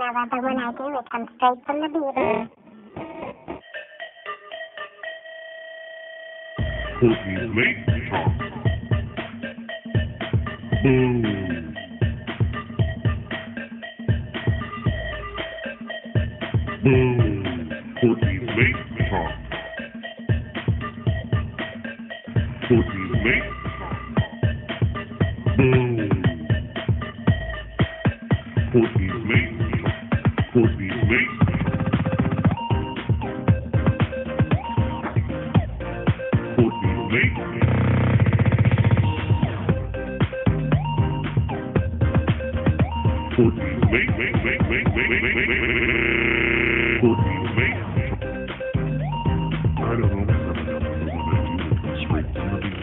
never, but when I do, it comes straight from the beaver. Korky's late talk. Boom. Boom. Korky's late talk. Korky's late talk. Boom. Korky's late talk. Korky's late talk. Korky's late talk. Korky's late, Korky's late. I don't know. Straight from the beat.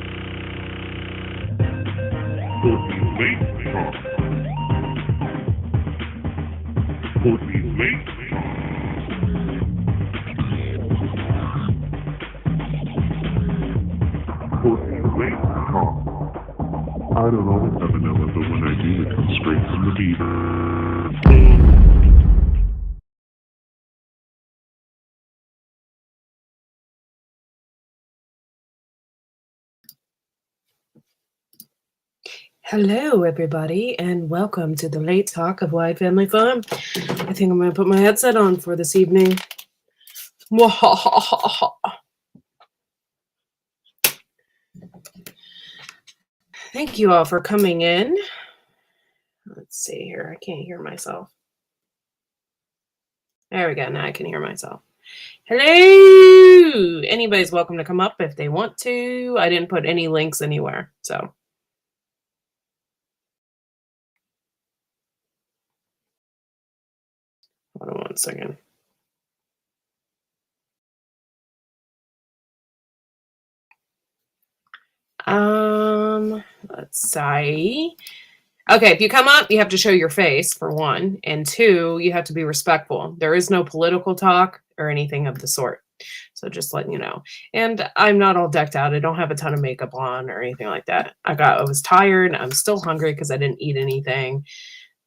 Korky's late talk. Korky's late talk. Korky's late talk. I don't always have a number, but when I do, it comes straight from the beaver. Hello, everybody, and welcome to the late talk of Wide Family Fun. I think I'm going to put my headset on for this evening. Thank you all for coming in. Let's see here. I can't hear myself. There we go. Now I can hear myself. Hello! Anybody's welcome to come up if they want to. I didn't put any links anywhere, so. Hold on 1 second. Let's see. Okay, if you come up, you have to show your face, for one. And two, you have to be respectful. There is no political talk or anything of the sort. So just letting you know. And I'm not all decked out. I don't have a ton of makeup on or anything like that. I was tired. I'm still hungry because I didn't eat anything.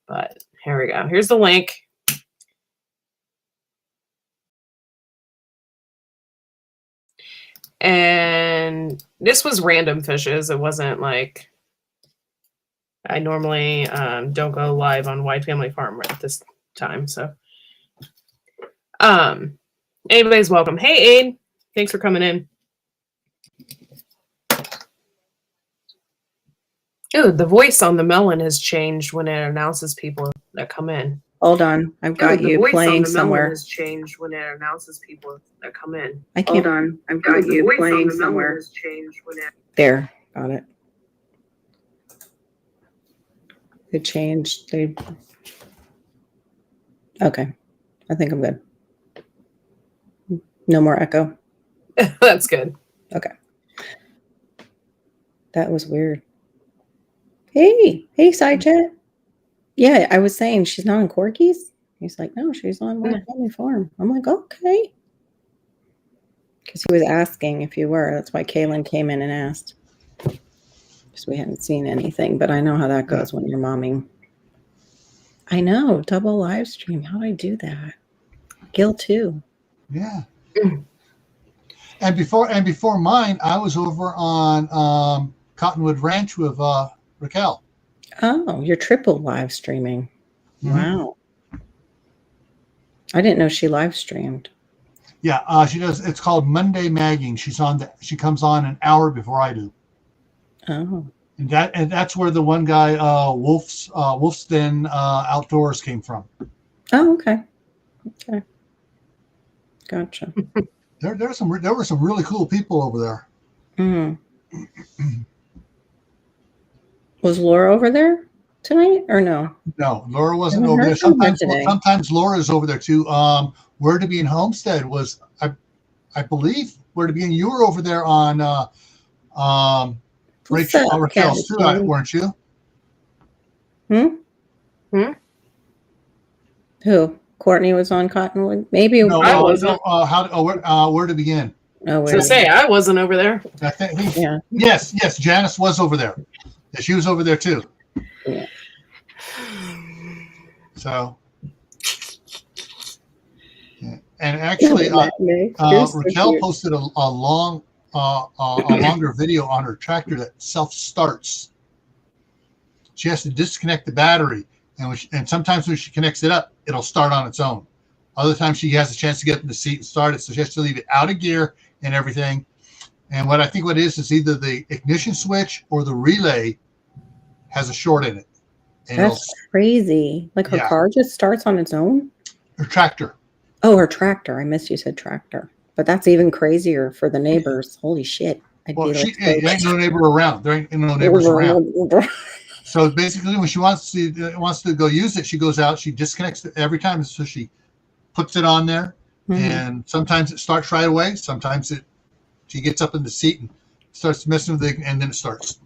But here we go. Here's the link. And this was random fishes. It wasn't like I normally don't go live on Wide Family Farm at this time. So anybody's welcome. Hey, Aid. Thanks for coming in. Oh, the voice on the melon has changed when it announces people that come in. Hold on, I've got you playing somewhere. Has changed when it announces people that come in. I can't. Hold on, I've got you playing somewhere. Has changed when it... There, got it. It changed. Okay, I think I'm good. No more echo. That's good. Okay. That was weird. Hey, side chat. Yeah, I was saying she's not on Korky's. He's like, no, she's on Wide Family Farm. I'm like, okay. Because he was asking if you were. That's why Kaylin came in and asked. Because we hadn't seen anything, but I know how that goes when you're momming. I know, double live stream. How do I do that? Gil too. Yeah. And before mine, I was over on Cottonwood Ranch with Raquel. Oh, you're triple live streaming. Mm-hmm. Wow. I didn't know she live streamed. Yeah, she does. It's called Monday Magging. She comes on an hour before I do. Oh. And that's where the one guy, Wolf's Den Outdoors came from. Oh, okay. Okay. Gotcha. There were some really cool people over there. Mm-hmm. Was Laura over there tonight or no? No, Laura wasn't over there. Sometimes Laura's over there too. Where to Be in Homestead was, I believe, Where to Be in. You were over there on Raquel's too, weren't you? Who? Courtney was on Cottonwood? Maybe. No, I wasn't. Where to Begin? Oh, So say I wasn't over there. I think Yeah. Yes, Janice was over there. Yeah, she was over there too. Yeah. So And actually, So Raquel cute. posted a longer video on her tractor that self-starts. She has to disconnect the battery, and sometimes when she connects it up, it'll start on its own. Other times she has a chance to get in the seat and start it, so she has to leave it out of gear and everything. And what it is either the ignition switch or the relay has a short in it. And That's crazy. Like her car just starts on its own? Her tractor. Oh, her tractor. I missed you said tractor. But that's even crazier for the neighbors. Holy shit. There ain't no neighbor around. There ain't no neighbors around. So basically, when she wants to go use it, she goes out. She disconnects it every time. So she puts it on there, and sometimes it starts right away. Sometimes she gets up in the seat and starts messing with it, and then it starts.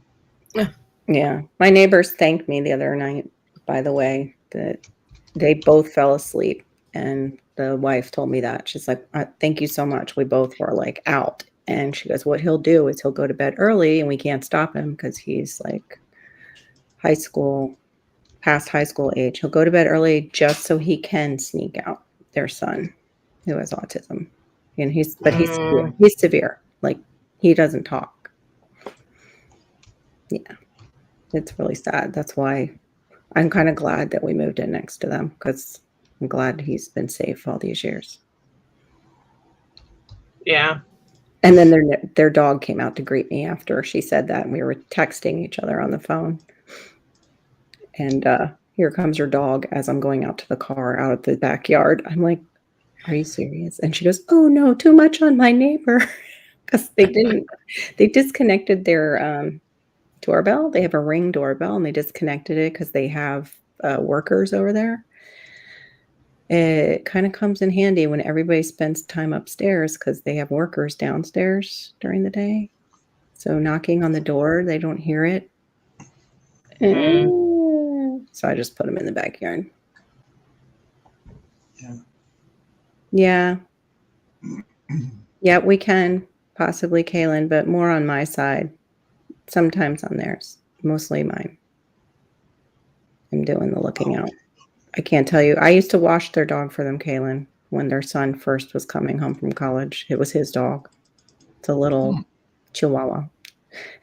Yeah. My neighbors thanked me the other night, by the way, that they both fell asleep. And the wife told me that. She's like, thank you so much. We both were like out. And she goes, what he'll do is he'll go to bed early and we can't stop him because he's like past high school age. He'll go to bed early just so he can sneak out. Their son who has autism. And he's severe. Like he doesn't talk. Yeah. It's really sad. That's why I'm kind of glad that we moved in next to them because I'm glad he's been safe all these years. Yeah. And then their dog came out to greet me after she said that. And we were texting each other on the phone. And here comes her dog as I'm going out to the car out of the backyard. I'm like, are you serious? And she goes, oh no, too much on my neighbor. Because they disconnected their doorbell. They have a Ring doorbell and they disconnected it because they have workers over there. It kind of comes in handy when everybody spends time upstairs because they have workers downstairs during the day. So knocking on the door, they don't hear it. So I just put them in the backyard. Yeah. Yeah, we can possibly, Kaylin, but more on my side. Sometimes on theirs. Mostly mine. I'm doing the looking out. I can't tell you. I used to wash their dog for them, Kaylin, when their son first was coming home from college. It was his dog. It's a little Chihuahua.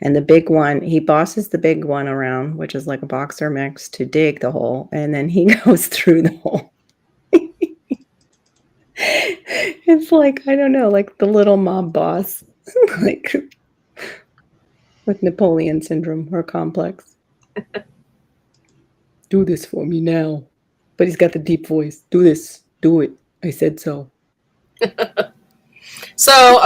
And the big one, he bosses the big one around, which is like a boxer mix, to dig the hole. And then he goes through the hole. It's like, I don't know, like the little mob boss. Like with Napoleon syndrome or complex. Do this for me now. But he's got the deep voice. Do this. Do it. I said so. So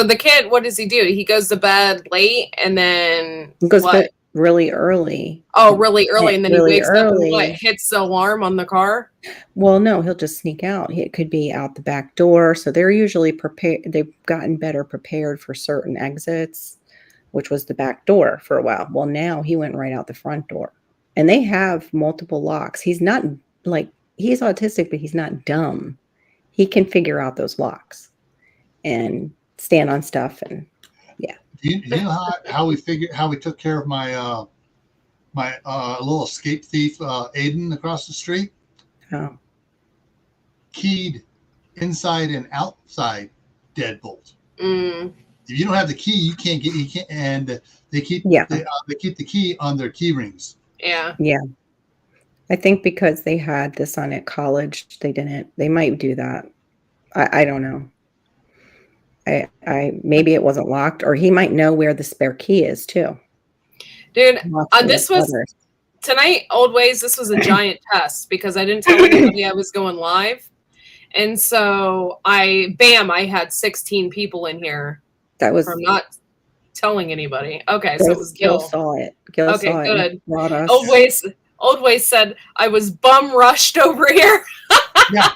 the kid, what does he do? He goes to bed late and then he goes to bed really early. Oh, really early. And then really he wakes early. up and hits the alarm on the car? Well, no, he'll just sneak out. It could be out the back door. So they're usually prepared. They've gotten better prepared for certain exits, which was the back door for a while. Well, now he went right out the front door. And they have multiple locks. He's not he's autistic, but he's not dumb. He can figure out those locks and stand on stuff. And yeah. Do you know how we took care of my my little escape thief, Aiden, across the street? Oh. Keyed inside and outside deadbolt. If you don't have the key, and they keep the key on their key rings. Yeah. Yeah. I think because they had this on at college, they might do that. I don't know. I maybe it wasn't locked, or he might know where the spare key is too. Dude, this was tonight, Old Ways. This was a giant test because I didn't tell anybody I was going live. And so I had 16 people in here. That was from not telling anybody. Okay, so it was Gil. Saw it. Gil saw good. It brought us. Old Ways said I was bum rushed over here. Yeah.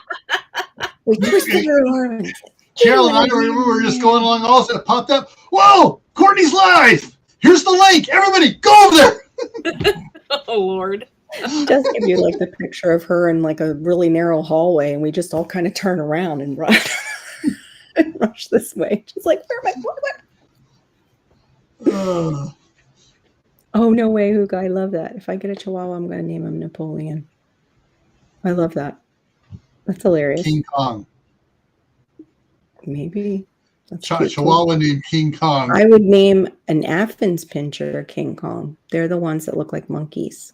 We twisted your arms. Cheryl and I were just going along. All of a sudden, it popped up. Whoa, Courtney's live. Here's the link. Everybody, go over there. Oh Lord. It does give you like the picture of her in like a really narrow hallway, and we just all kind of turn around and run and rush this way. Just like, where am I? Oh no way, Hugo! I love that. If I get a Chihuahua, I'm going to name him Napoleon. I love that. That's hilarious. King Kong. Maybe. That's cute, too. Chihuahua named King Kong. I would name an Athens Pinscher King Kong. They're the ones that look like monkeys.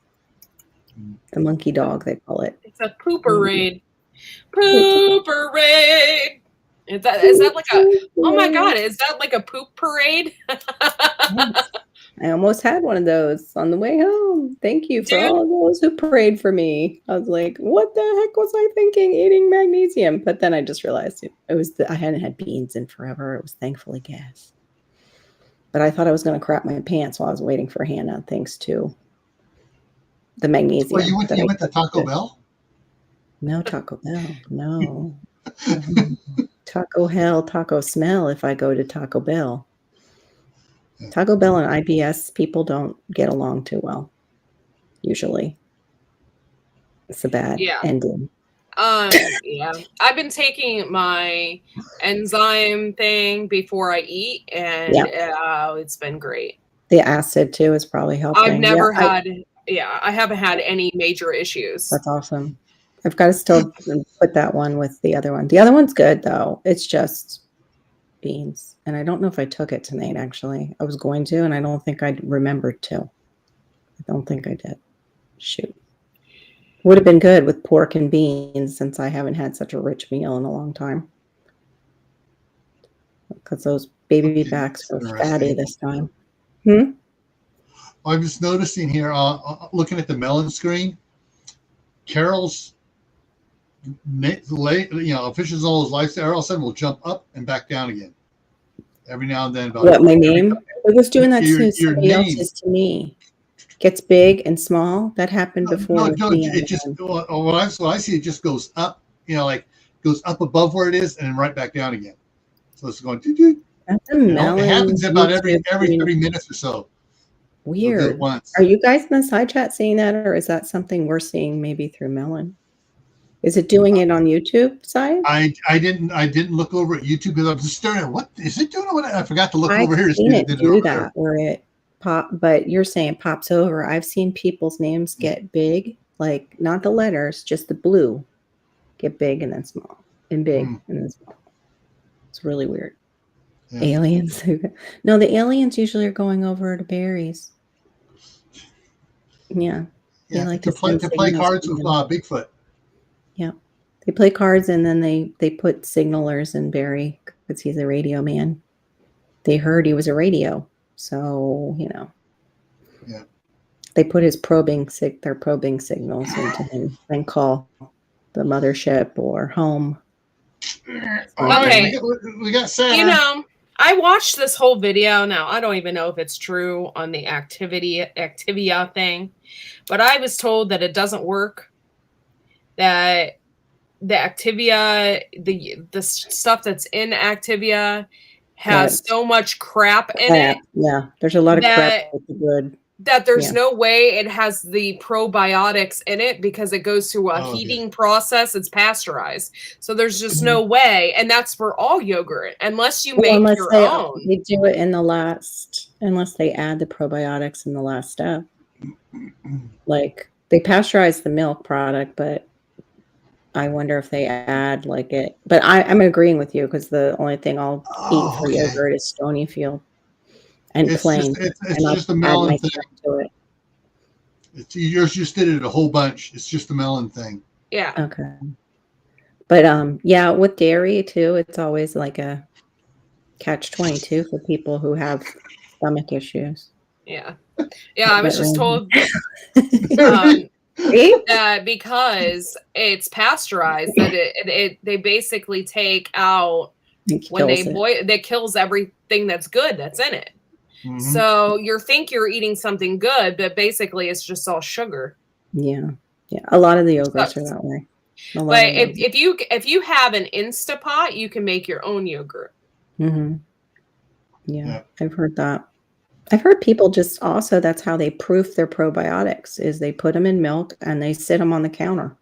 The monkey dog, they call it. It's a pooper raid. Pooper raid. Is that like a, oh my God, is that like a poop parade? Yes. I almost had one of those on the way home. Thank you for all of those who prayed for me. I was like, what the heck was I thinking eating magnesium? But then I just realized it was I hadn't had beans in forever. It was thankfully gas. But I thought I was going to crap my pants while I was waiting for Hannah, thanks to the magnesium. Well, you went to Taco Bell? No, Taco Bell. No. Taco hell, taco smell if I go to Taco Bell. Taco Bell and IBS people don't get along too well, usually. It's a bad ending. Yeah. I've been taking my enzyme thing before I eat, and it's been great. The acid, too, is probably helping. I've never I haven't had any major issues. That's awesome. I've got to still put that one with the other one. The other one's good, though. It's just beans. And I don't know if I took it tonight, actually. I was going to, and I don't think I remembered to. I don't think I did. Shoot. Would have been good with pork and beans since I haven't had such a rich meal in a long time. Because those baby backs are fatty this time. I'm just noticing here, looking at the melon screen, Carol's officials all his lifestyle, all of a sudden will jump up and back down again. Every now and then. What, my name? I was doing that to somebody else's to me. Gets big and small. That happened before. No, it just, what I see, it just goes up, goes up above where it is and then right back down again. So it's going, That's a melon. It happens about every 30 minutes or so. Weird. Are you guys in the side chat seeing that, or is that something we're seeing maybe through Melon? Is it doing it on YouTube side? I didn't look over at YouTube because I was just staring at what is it doing? I forgot to look over here. I've seen it do that where it pop, but you're saying it pops over. I've seen people's names get big, like not the letters, just the blue, get big and then small, and big and then small. It's really weird. Yeah. Aliens. No, the aliens usually are going over to berries. Yeah. They like to play cards with Bigfoot. Yeah. They play cards and then they put signalers in Barry because he's a radio man. They heard he was a radio. So, Yeah. They put their probing signals into him and call the mothership or home. Okay. We got Sarah. I watched this whole video. Now, I don't even know if it's true on the Activia thing, but I was told that it doesn't work. That the Activia, the stuff that's in Activia has so much crap in it. Yeah, there's a lot of crap with the good. That there's no way it has the probiotics in it because it goes through a heating process. It's pasteurized. So there's just no way. And that's for all yogurt, unless you make your own. They do it in the last, unless they add the probiotics in the last step. Like they pasteurize the milk product, but I wonder if they add it. But I'm agreeing with you because the only thing I'll eat for yogurt is Stonyfield. And it's plain. It's just a melon thing. Yours just did it a whole bunch. It's just a melon thing. Yeah. Okay. But with dairy too, it's always like a catch-22 for people who have stomach issues. Yeah. Yeah, I was just told because it's pasteurized that they basically take out when they boil, that kills everything that's good that's in it. Mm-hmm. So you think you're eating something good, but basically it's just all sugar. Yeah. A lot of the yogurts are that way. But if you have an Instapot, you can make your own yogurt. Mm-hmm. Yeah, I've heard that. I've heard people just also that's how they proof their probiotics is they put them in milk and they sit them on the counter.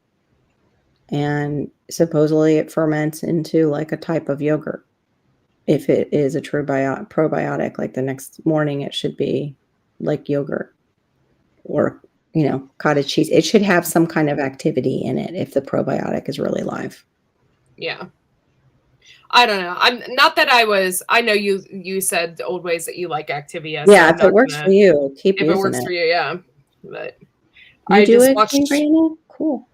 And supposedly it ferments into like a type of yogurt. If it is a true probiotic, like the next morning, it should be like yogurt or, cottage cheese. It should have some kind of activity in it if the probiotic is really live. Yeah. I don't know. I'm not that I know you said the old ways that you like Activia. So Yeah, I'm if it not works gonna, for you, keep if it using works it. for you, yeah. But You I do just it, watched, Brandy? Cool.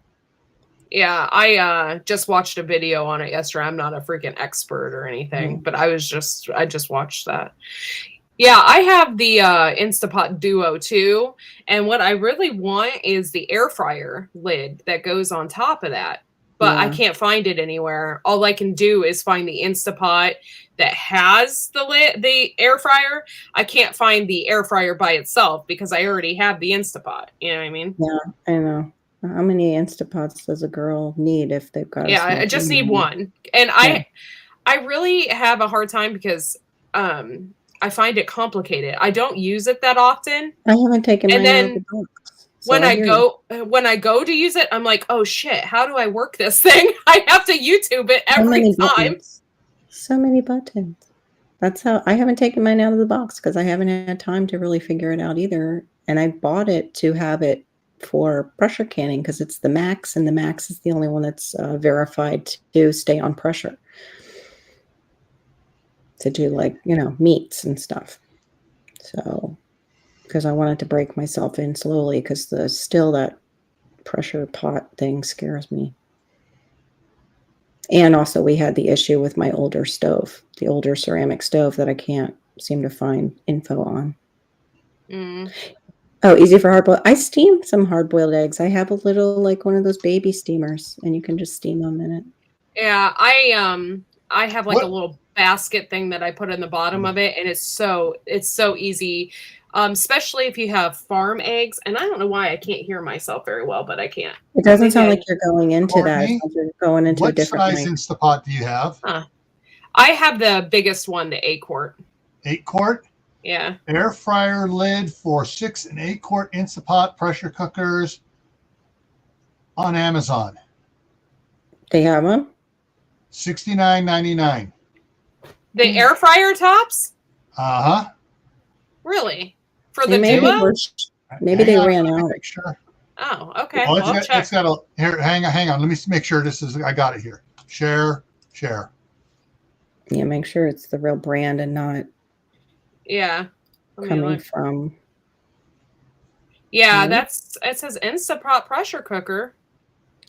yeah, I just watched a video on it yesterday. I'm not a freaking expert or anything, but I just watched that. Yeah, I have the Instapot Duo too, and what I really want is the air fryer lid that goes on top of that. But I Yeah. can't find it anywhere. All I can do is find the Instapot that has the air fryer. I can't find the air fryer by itself because I already have the Instapot. You know what I mean? Yeah, I know. How many Instapots does a girl need if they've got a Yeah, small I just need family? one. And Yeah. I really have a hard time because I find it complicated. I don't use it that often. I haven't taken And mine out of the then box. So when I go to use it, I'm like, oh shit, how do I work this thing? I have to YouTube it so every many time. buttons. So many buttons. That's how I haven't taken mine out of the box because I haven't had time to really figure it out either. And I bought it to have it for pressure canning because it's the Max, and the Max is the only one that's verified to stay on pressure. To do like, meats and stuff. So, because I wanted to break myself in slowly because that pressure pot thing scares me. And also we had the issue with my older stove, the older ceramic stove that I can't seem to find info on. Oh, easy for hard-boiled. I steam some hard-boiled eggs. I have a little, like one of those baby steamers, and you can just steam them in it. Yeah, I have like What? a little basket thing that I put in the bottom of it, and it's so easy. Especially if you have farm eggs, and I don't know why I can't hear myself very well, but I can't. It doesn't sound Maybe like you're going into that. It Courtney, sounds like you're going into a what different size mic. Instapot do you have? I have the biggest one, the 8-quart. 8-quart? Yeah. Air fryer lid for 6 and 8-quart Instapot pressure cookers on Amazon. They have them? $69.99. The air fryer tops? Uh-huh. Really? For the And maybe Duo? maybe they ran let me out. Make sure. Oh, okay. Oh, I'll check. it's got a here. Hang on. Let me make sure this is. I got it here. Share. Yeah, make sure it's the real brand and not Yeah. coming from. Yeah, it says Instapot pressure cooker.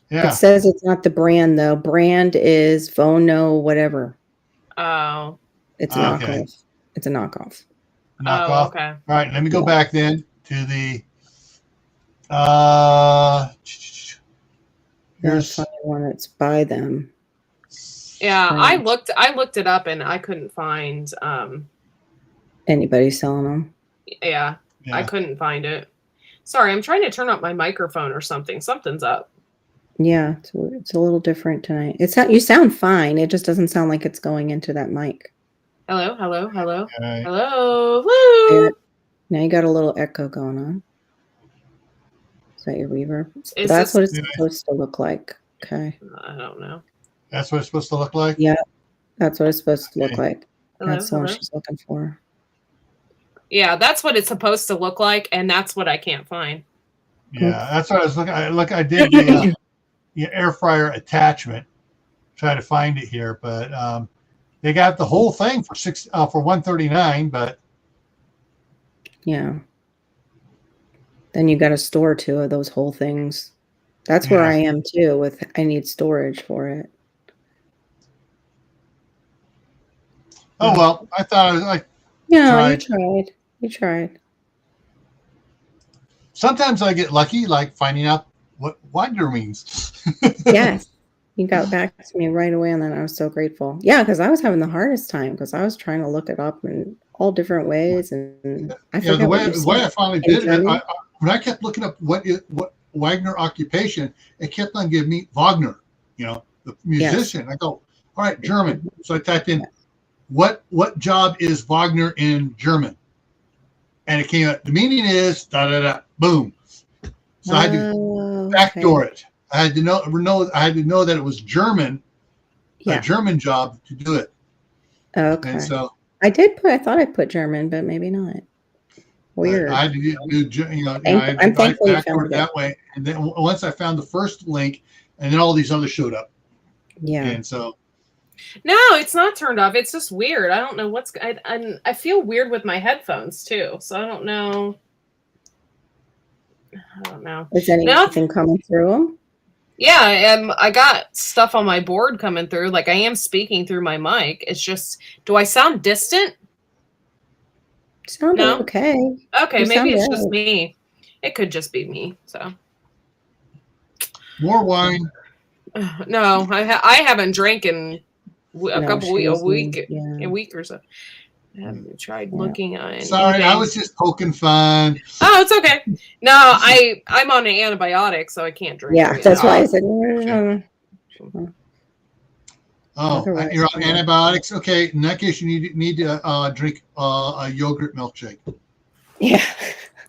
Yeah. It says it's not the brand though. Brand is Vono whatever. Oh. It's a knockoff. It's a knockoff. Knockoff. Oh, okay. All right. Let me go back then to the. Here's find one that's by them. Yeah, I looked it up and I couldn't find anybody selling them. Yeah, I couldn't find it. Sorry, I'm trying to turn up my microphone or something. Something's up. Yeah, it's a little different tonight. You sound fine. It just doesn't sound like it's going into that mic. Hello. Okay. Hello. Woo! Now you got a little echo going on. Is that your reverb? Is That's this, what it's supposed to look like. Okay. I don't know. That's what it's supposed to look like? Yeah, that's what it's supposed to look like. Hello, That's the one she's looking for. Yeah, that's what it's supposed to look like, and that's what I can't find. Yeah, that's what I was looking. I did the air fryer attachment. Try to find it here, but they got the whole thing for $139. But yeah, then you got to store 2 of those whole things. That's where I am too. I need storage for it. Oh well, I thought I was like. Yeah, you tried. Sometimes I get lucky, like finding out what Wagner means. Yes. You got back to me right away, and then I was so grateful. Yeah, because I was having the hardest time because I was trying to look it up in all different ways, and I forgot the way I finally did it, when I kept looking up what Wagner occupation, it kept on giving me Wagner, the musician. Yes. I go, all right, German. So I typed in what job is Wagner in German, and it came up. The meaning is da da da boom. So I had to backdoor it. I had to know that it was German, a German job to do it. Okay. And so I thought I put German, but maybe not. Weird. I had to do, I'm thankful you found it that way. And then once I found the first link, and then all these others showed up. Yeah. And so No, it's not turned off. It's just weird. I don't know what's. I feel weird with my headphones too, so I don't know. I don't know. Is No, anything coming through them? yeah, I got stuff on my board coming through. Like I am speaking through my mic. It's just, do I sound distant? Sound No? okay. Okay, You maybe sound it's good. just me. It could just be me. So More wine. no, I haven't drank in a No, couple she weeks, was yeah. a week or so. I haven't tried Yeah. looking on Sorry, eBay. I was just poking fun. Oh, it's okay. No, I'm on an antibiotic, so I can't drink. Yeah, right that's now. why I said. Oh, Otherwise, you're on yeah. antibiotics. Okay, in that case, you need to drink a yogurt milkshake. Yeah,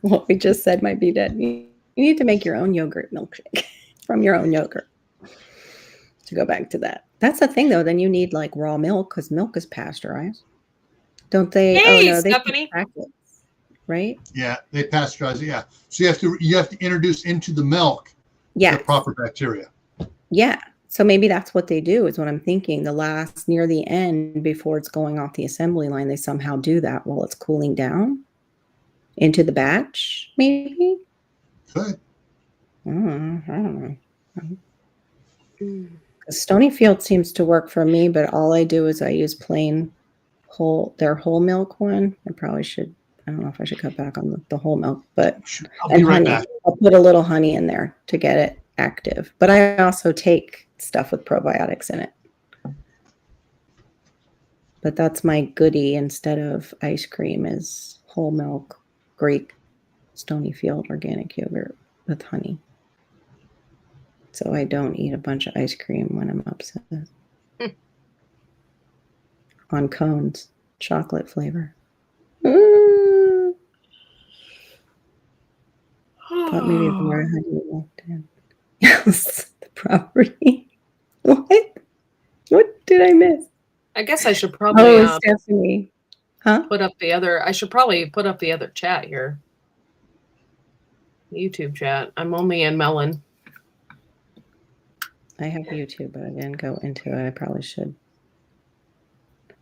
what we just said might be dead. You need to make your own yogurt milkshake from your own yogurt. To go back to that, that's the thing though. Then you need like raw milk because milk is pasteurized, don't they? Oh Hey, no, they Stephanie. packets, right? Yeah, they pasteurize it. Yeah, so you have to introduce into the milk Yeah, the proper bacteria. yeah. So maybe that's what they do. Is what I'm thinking. The last near the end before it's going off the assembly line, they somehow do that while it's cooling down into the batch. Maybe. Good. I don't know. Stonyfield seems to work for me, but all I do is I use plain their whole milk one. I probably should. I don't know if I should cut back on the whole milk, but I'll be right honey. back. I'll put a little honey in there to get it active. But I also take stuff with probiotics in it. But that's my goodie instead of ice cream is whole milk Greek Stonyfield organic yogurt with honey. So I don't eat a bunch of ice cream when I'm upset. On cones, chocolate flavor. Thought maybe Laura had you walked in. Yes, the property. What? What did I miss? I guess I should probably Stephanie. Huh? put up the other. I should probably put up the other chat here. YouTube chat. I'm only in Melon. I have YouTube, but I didn't go into it. I probably should.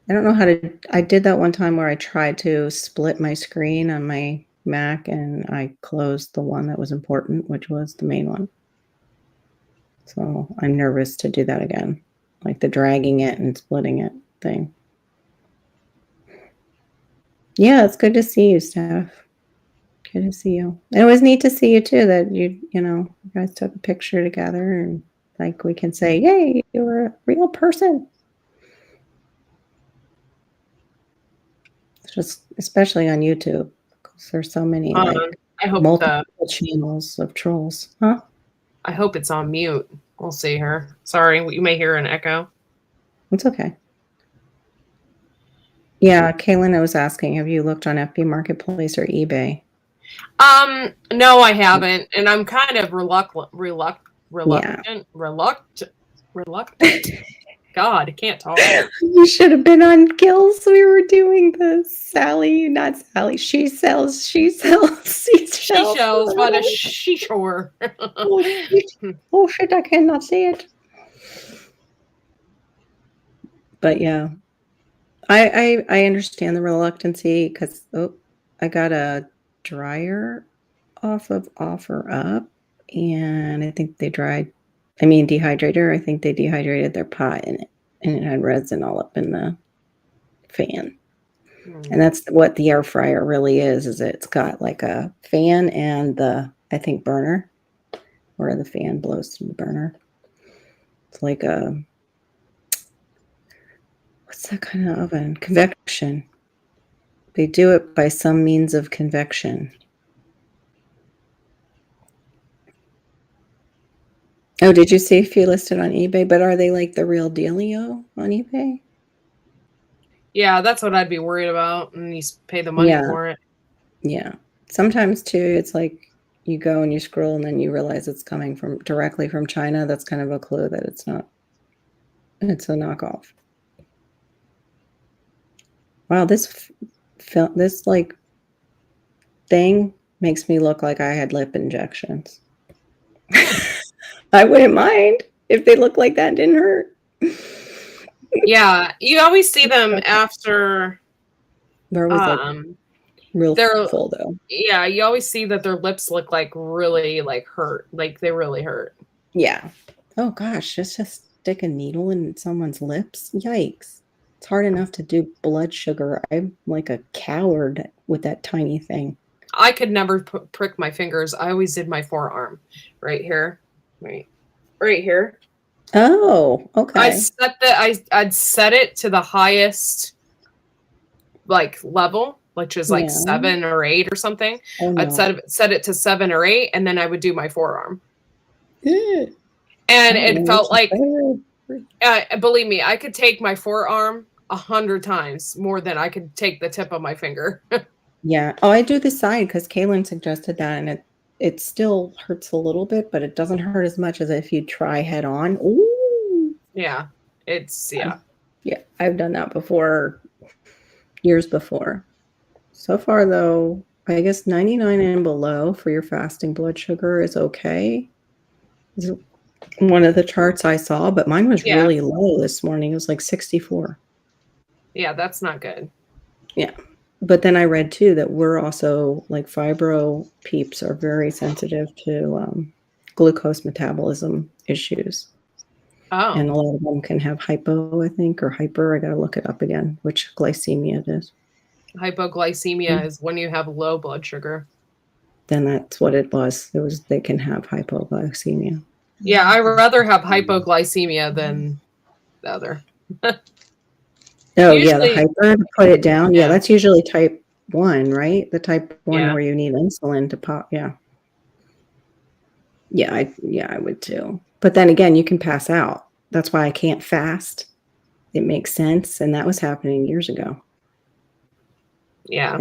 I don't know how to. I did that one time where I tried to split my screen on my Mac and I closed the one that was important, which was the main one. So I'm nervous to do that again, like the dragging it and splitting it thing. Yeah, it's good to see you, Steph. Good to see you. And it was neat to see you too, that you guys took a picture together and like we can say, yay, you're a real person. It's just, especially on YouTube, because there's so many like I hope multiple channels of trolls. Huh? I hope it's on mute. We'll see her. Sorry, you may hear an echo. It's okay. Yeah, Kaylin was asking, have you looked on FB Marketplace or eBay? No, I haven't, and I'm kind of reluctant. God, I can't talk. You should have been on Gills. We were doing the not Sally. She sells seashells. Seashells, what a seashore. Oh shit, I cannot see it. But yeah, I understand the reluctancy because I got a dryer off of OfferUp, and I think they dehydrator. I think they dehydrated their pot in it, and it had resin all up in the fan. And that's what the air fryer really is it's got like a fan and I think burner, where the fan blows through the burner. It's like what's that kind of oven? Convection. They do it by some means of convection. Oh, did you see if you listed on eBay? But are they like the real dealio on eBay? Yeah, that's what I'd be worried about, and you pay the money for it. Yeah. Sometimes too, it's like you go and you scroll, and then you realize it's coming directly from China. That's kind of a clue that it's not. It's a knockoff. Wow, this like thing makes me look like I had lip injections. I wouldn't mind if they looked like that and didn't hurt. Yeah, you always see them after They're always like real they're full though. yeah, you always see that their lips look like really like hurt. Like they really hurt. Yeah. Oh gosh, just to stick a needle in someone's lips? Yikes. It's hard enough to do blood sugar. I'm like a coward with that tiny thing. I could never prick my fingers. I always did my forearm right here. Right here. Oh, okay. I'd set it to the highest like level, which is like Yeah. 7 or 8 or something. Oh, no. I'd set it to 7 or 8, and then I would do my forearm. Yeah. And Oh, it felt like, better. believe me, I could take my forearm 100 times more than I could take the tip of my finger. Yeah. Oh, I do the side because Kaylin suggested that, and it still hurts a little bit, but it doesn't hurt as much as if you try head on. Ooh. Yeah, it's Yeah, I've done that before, years before. So far, though, I guess 99 and below for your fasting blood sugar is okay. Is one of the charts I saw, but mine was really low this morning. It was like 64. Yeah, that's not good. Yeah. But then I read too that we're also like fibro peeps are very sensitive to glucose metabolism issues. Oh. And a lot of them can have hypo, I think, or hyper. I got to look it up again, which glycemia it is. Hypoglycemia is when you have low blood sugar. Then that's what it was. They can have hypoglycemia. Yeah, I'd rather have hypoglycemia than the other. Oh, yeah, the hyper, to put it down. Yeah, that's usually type 1, right? The type 1 where you need insulin to pop. Yeah. Yeah, I would too. But then again, you can pass out. That's why I can't fast. It makes sense. And that was happening years ago. Yeah.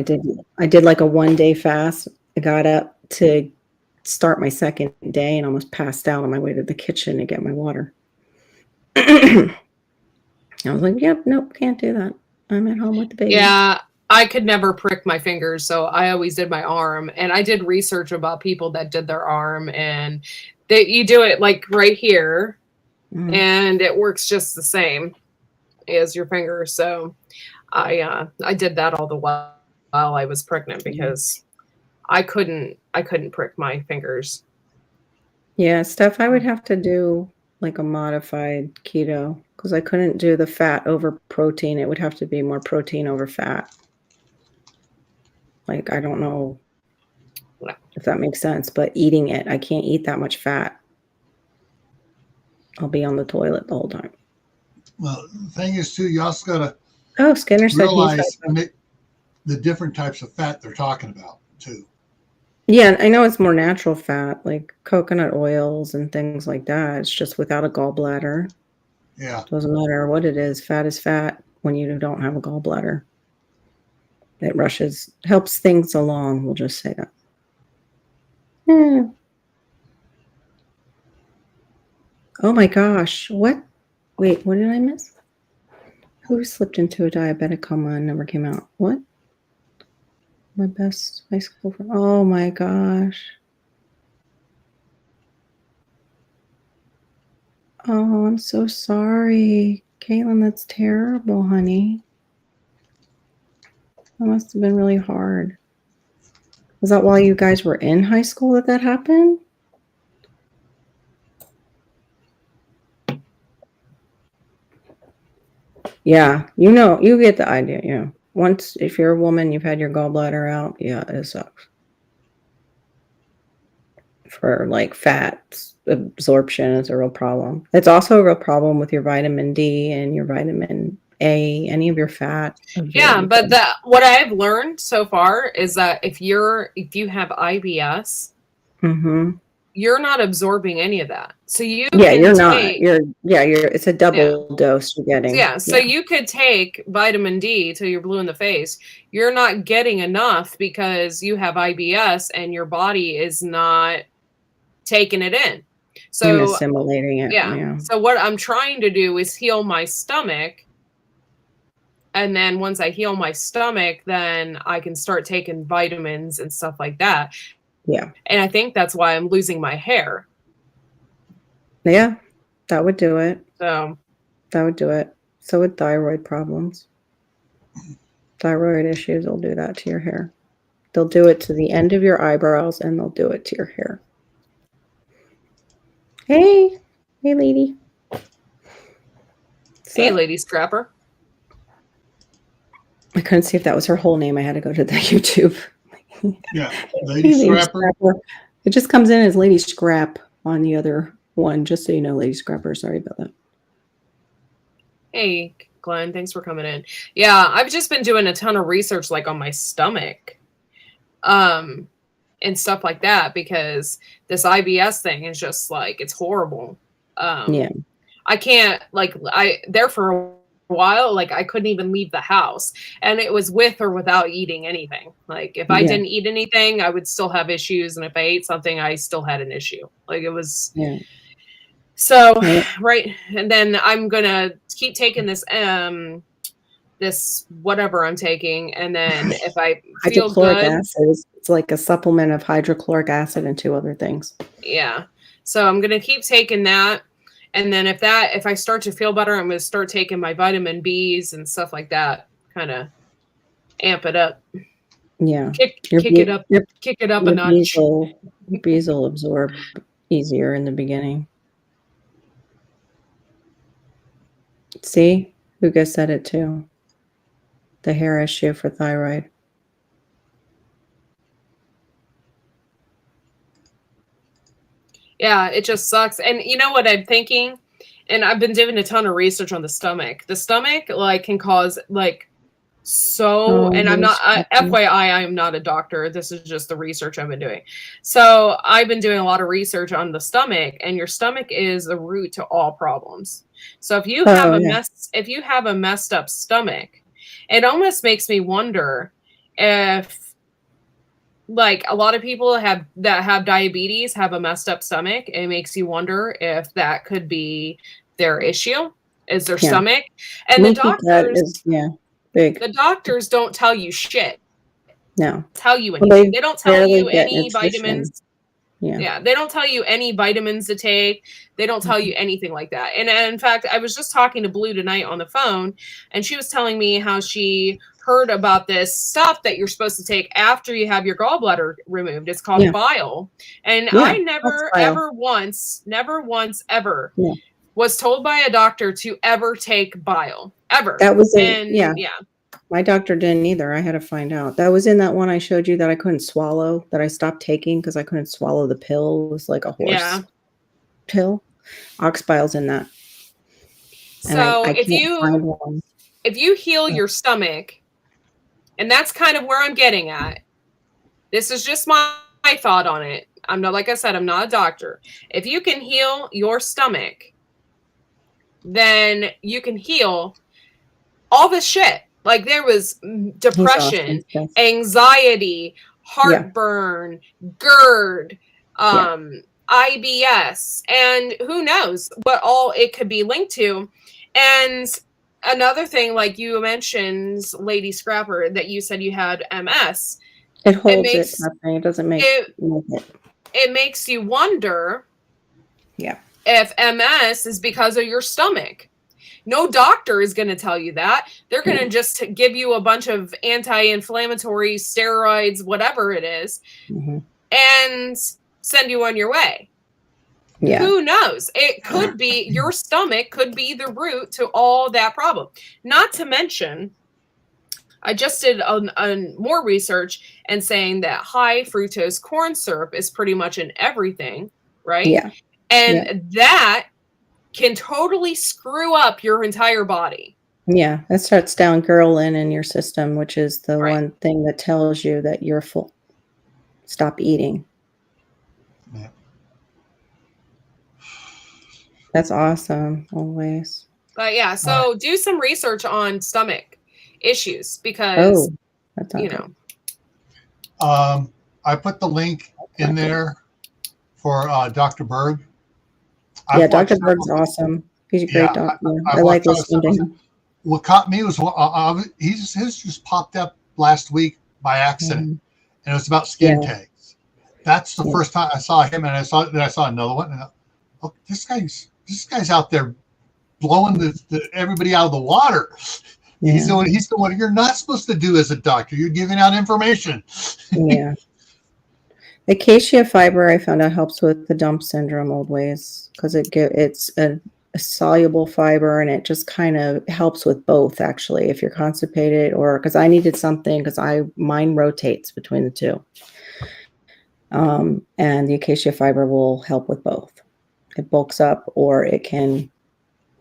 I did like a 1-day fast. I got up to start my second day and almost passed out on my way to the kitchen to get my water. I was like, yep, nope, can't do that. I'm at home with the baby. Yeah, I could never prick my fingers, so I always did my arm. And I did research about people that did their arm, and you do it like right here, and it works just the same as your finger. So I did that all the while I was pregnant because I couldn't prick my fingers. Yeah, Steph, I would have to do like a modified keto because I couldn't do the fat over protein. It would have to be more protein over fat. Like, I don't know if that makes sense, but eating it, I can't eat that much fat. I'll be on the toilet the whole time. Well, the thing is, too, you also got to Skinner said realize the different types of fat they're talking about, too. Yeah, I know it's more natural fat, like coconut oils and things like that. It's just without a gallbladder. Yeah. Doesn't matter what it is. Fat is fat when you don't have a gallbladder. It helps things along. We'll just say that. Oh my gosh. What? Wait, what did I miss? Who slipped into a diabetic coma and never came out? What? My best high school friend. Oh my gosh. Oh, I'm so sorry. Caitlin, that's terrible, honey. That must have been really hard. Was that while you guys were in high school that happened? Yeah, you get the idea, yeah. Once, if you're a woman, you've had your gallbladder out, yeah, it sucks. For like fat absorption is a real problem. It's also a real problem with your vitamin D and your vitamin A, any of your fat. Yeah, but what I've learned so far is that if you have IBS, you're not absorbing any of that. So it's a double dose you're getting. Yeah, so you could take vitamin D till you're blue in the face. You're not getting enough because you have IBS and your body is not taking it in. So and assimilating it. Yeah. So what I'm trying to do is heal my stomach. And then once I heal my stomach, then I can start taking vitamins and stuff like that. Yeah. And I think that's why I'm losing my hair. Yeah, that would do it. So that would do it. So with thyroid problems, thyroid issues will do that to your hair. They'll do it to the end of your eyebrows and they'll do it to your hair. Hey, lady. Hey, So, lady scrapper. I couldn't see if that was her whole name. I had to go to the YouTube. Yeah, Lady Scrapper. It just comes in as Lady Scrap on the other one, just so you know, Lady Scrapper. Sorry about that. Hey, Glenn, thanks for coming in. Yeah, I've just been doing a ton of research like on my stomach. And stuff like that, because this IBS thing is just like, it's horrible. Yeah. I can't, like, there for a while, like I couldn't even leave the house, and it was with or without eating anything. Like if I didn't eat anything, I would still have issues, and if I ate something, I still had an issue. Like it was so right. And then I'm gonna keep taking this this whatever I'm taking, and then if I feel hydrochloric good, acid, it's like a supplement of hydrochloric acid and 2 other things. Yeah. So I'm gonna keep taking that. And then if I start to feel better, I'm gonna start taking my vitamin B's and stuff like that. Kind of amp it up. Yeah. Kick it up a notch. Bees will absorb easier in the beginning. See? Hugo said it too. The hair issue for thyroid. Yeah, it just sucks. And you know what I'm thinking? And I've been doing a ton of research on the stomach. The stomach like can cause like and I'm not FYI, I am not a doctor. This is just the research I've been doing. So I've been doing a lot of research on the stomach, and your stomach is the root to all problems. So if you have if you have a messed up stomach, it almost makes me wonder if, like, a lot of people that have diabetes have a messed up stomach. It makes you wonder if that could be their issue, is their stomach. And the doctors, big. The doctors don't tell you shit. No. Tell you anything. They don't tell you any vitamins. Yeah. They don't tell you any vitamins to take. They don't tell you anything like that. And in fact, I was just talking to Blue tonight on the phone, and she was telling me how she heard about this stuff that you're supposed to take after you have your gallbladder removed. It's called bile. And I never once was told by a doctor to ever take bile. Ever. That was my doctor didn't either. I had to find out. That was in that one I showed you that I couldn't swallow, that I stopped taking because I couldn't swallow the pill. It was like a horse pill. Ox bile's in that. So if you heal your stomach, and that's kind of where I'm getting at. This is just my thought on it. I'm not, like I said, I'm not a doctor. If you can heal your stomach, then you can heal all this shit. Like there was depression, anxiety, heartburn, GERD, IBS, and who knows what all it could be linked to. And another thing, like you mentioned, Lady Scrapper, that you said you had MS. It holds it. It doesn't make it. It makes you wonder if MS is because of your stomach. No doctor is going to tell you that. They're going to just give you a bunch of anti-inflammatory steroids, whatever it is, and send you on your way. Yeah. Who knows? It could be your stomach could be the root to all that problem. Not to mention, I just did more research and saying that high fructose corn syrup is pretty much in everything, right? Yeah. And that can totally screw up your entire body. Yeah, that starts down ghrelin in your system, which is the one thing that tells you that you're full. Stop eating. Yeah. That's awesome, always. But yeah, so do some research on stomach issues because, you know. I put the link in there for Dr. Berg. Dr. Berg's awesome. He's a great doctor. I like listening to him. What caught me was his just popped up last week by accident, and it was about skin tags. That's the first time I saw him, and I saw another one, and this guy's out there blowing everybody out of the water. Yeah. He's the one you're not supposed to do as a doctor. You're giving out information. Yeah. Acacia fiber, I found out, helps with the dump syndrome old ways because it's a soluble fiber, and it just kind of helps with both, actually, if you're constipated, or because I needed something because mine rotates between the two. And the acacia fiber will help with both. It bulks up, or it can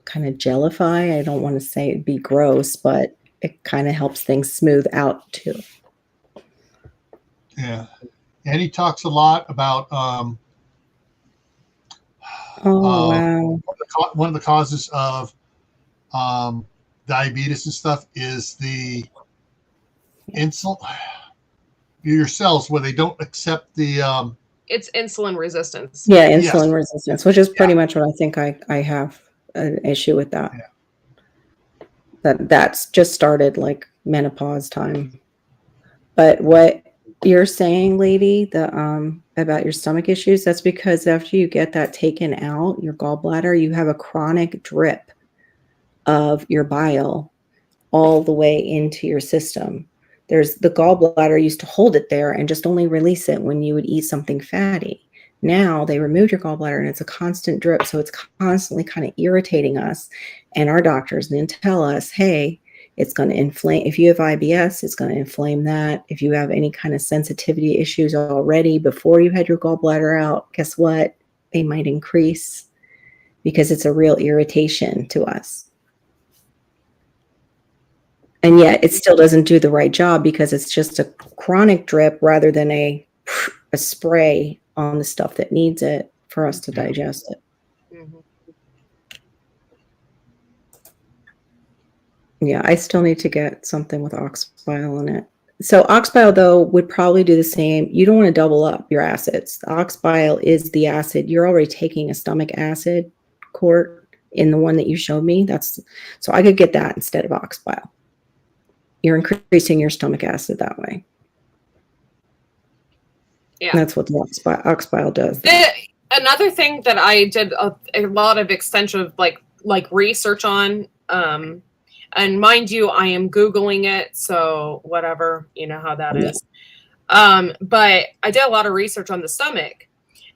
kind of gellify. I don't want to say it'd be gross, but it kind of helps things smooth out too. Yeah. And he talks a lot about wow. One of the causes of diabetes and stuff is the insulin. Your cells where they don't accept the It's insulin resistance. Yeah, insulin resistance, which is pretty much what I think I have an issue with that. Yeah. That's just started like menopause time. But what you're saying, lady, about your stomach issues, that's because after you get that taken out, your gallbladder, you have a chronic drip of your bile all the way into your system. There's the gallbladder used to hold it there and just only release it when you would eat something fatty. Now they removed your gallbladder and it's a constant drip. So it's constantly kind of irritating us. And our doctors then tell us, hey, it's going to inflame. If you have IBS, it's going to inflame that. If you have any kind of sensitivity issues already before you had your gallbladder out, guess what? They might increase because it's a real irritation to us. And yet it still doesn't do the right job because it's just a chronic drip rather than a spray on the stuff that needs it for us to digest it. Mm-hmm. Yeah, I still need to get something with ox bile in it. So ox bile, though, would probably do the same. You don't want to double up your acids. The ox bile is the acid. You're already taking a stomach acid quart in the one that you showed me. So I could get that instead of ox bile. You're increasing your stomach acid that way. Yeah, that's what the ox bile does. Another thing that I did a lot of extensive like research on, and mind you, I am Googling it, so whatever, you know how that is. But I did a lot of research on the stomach,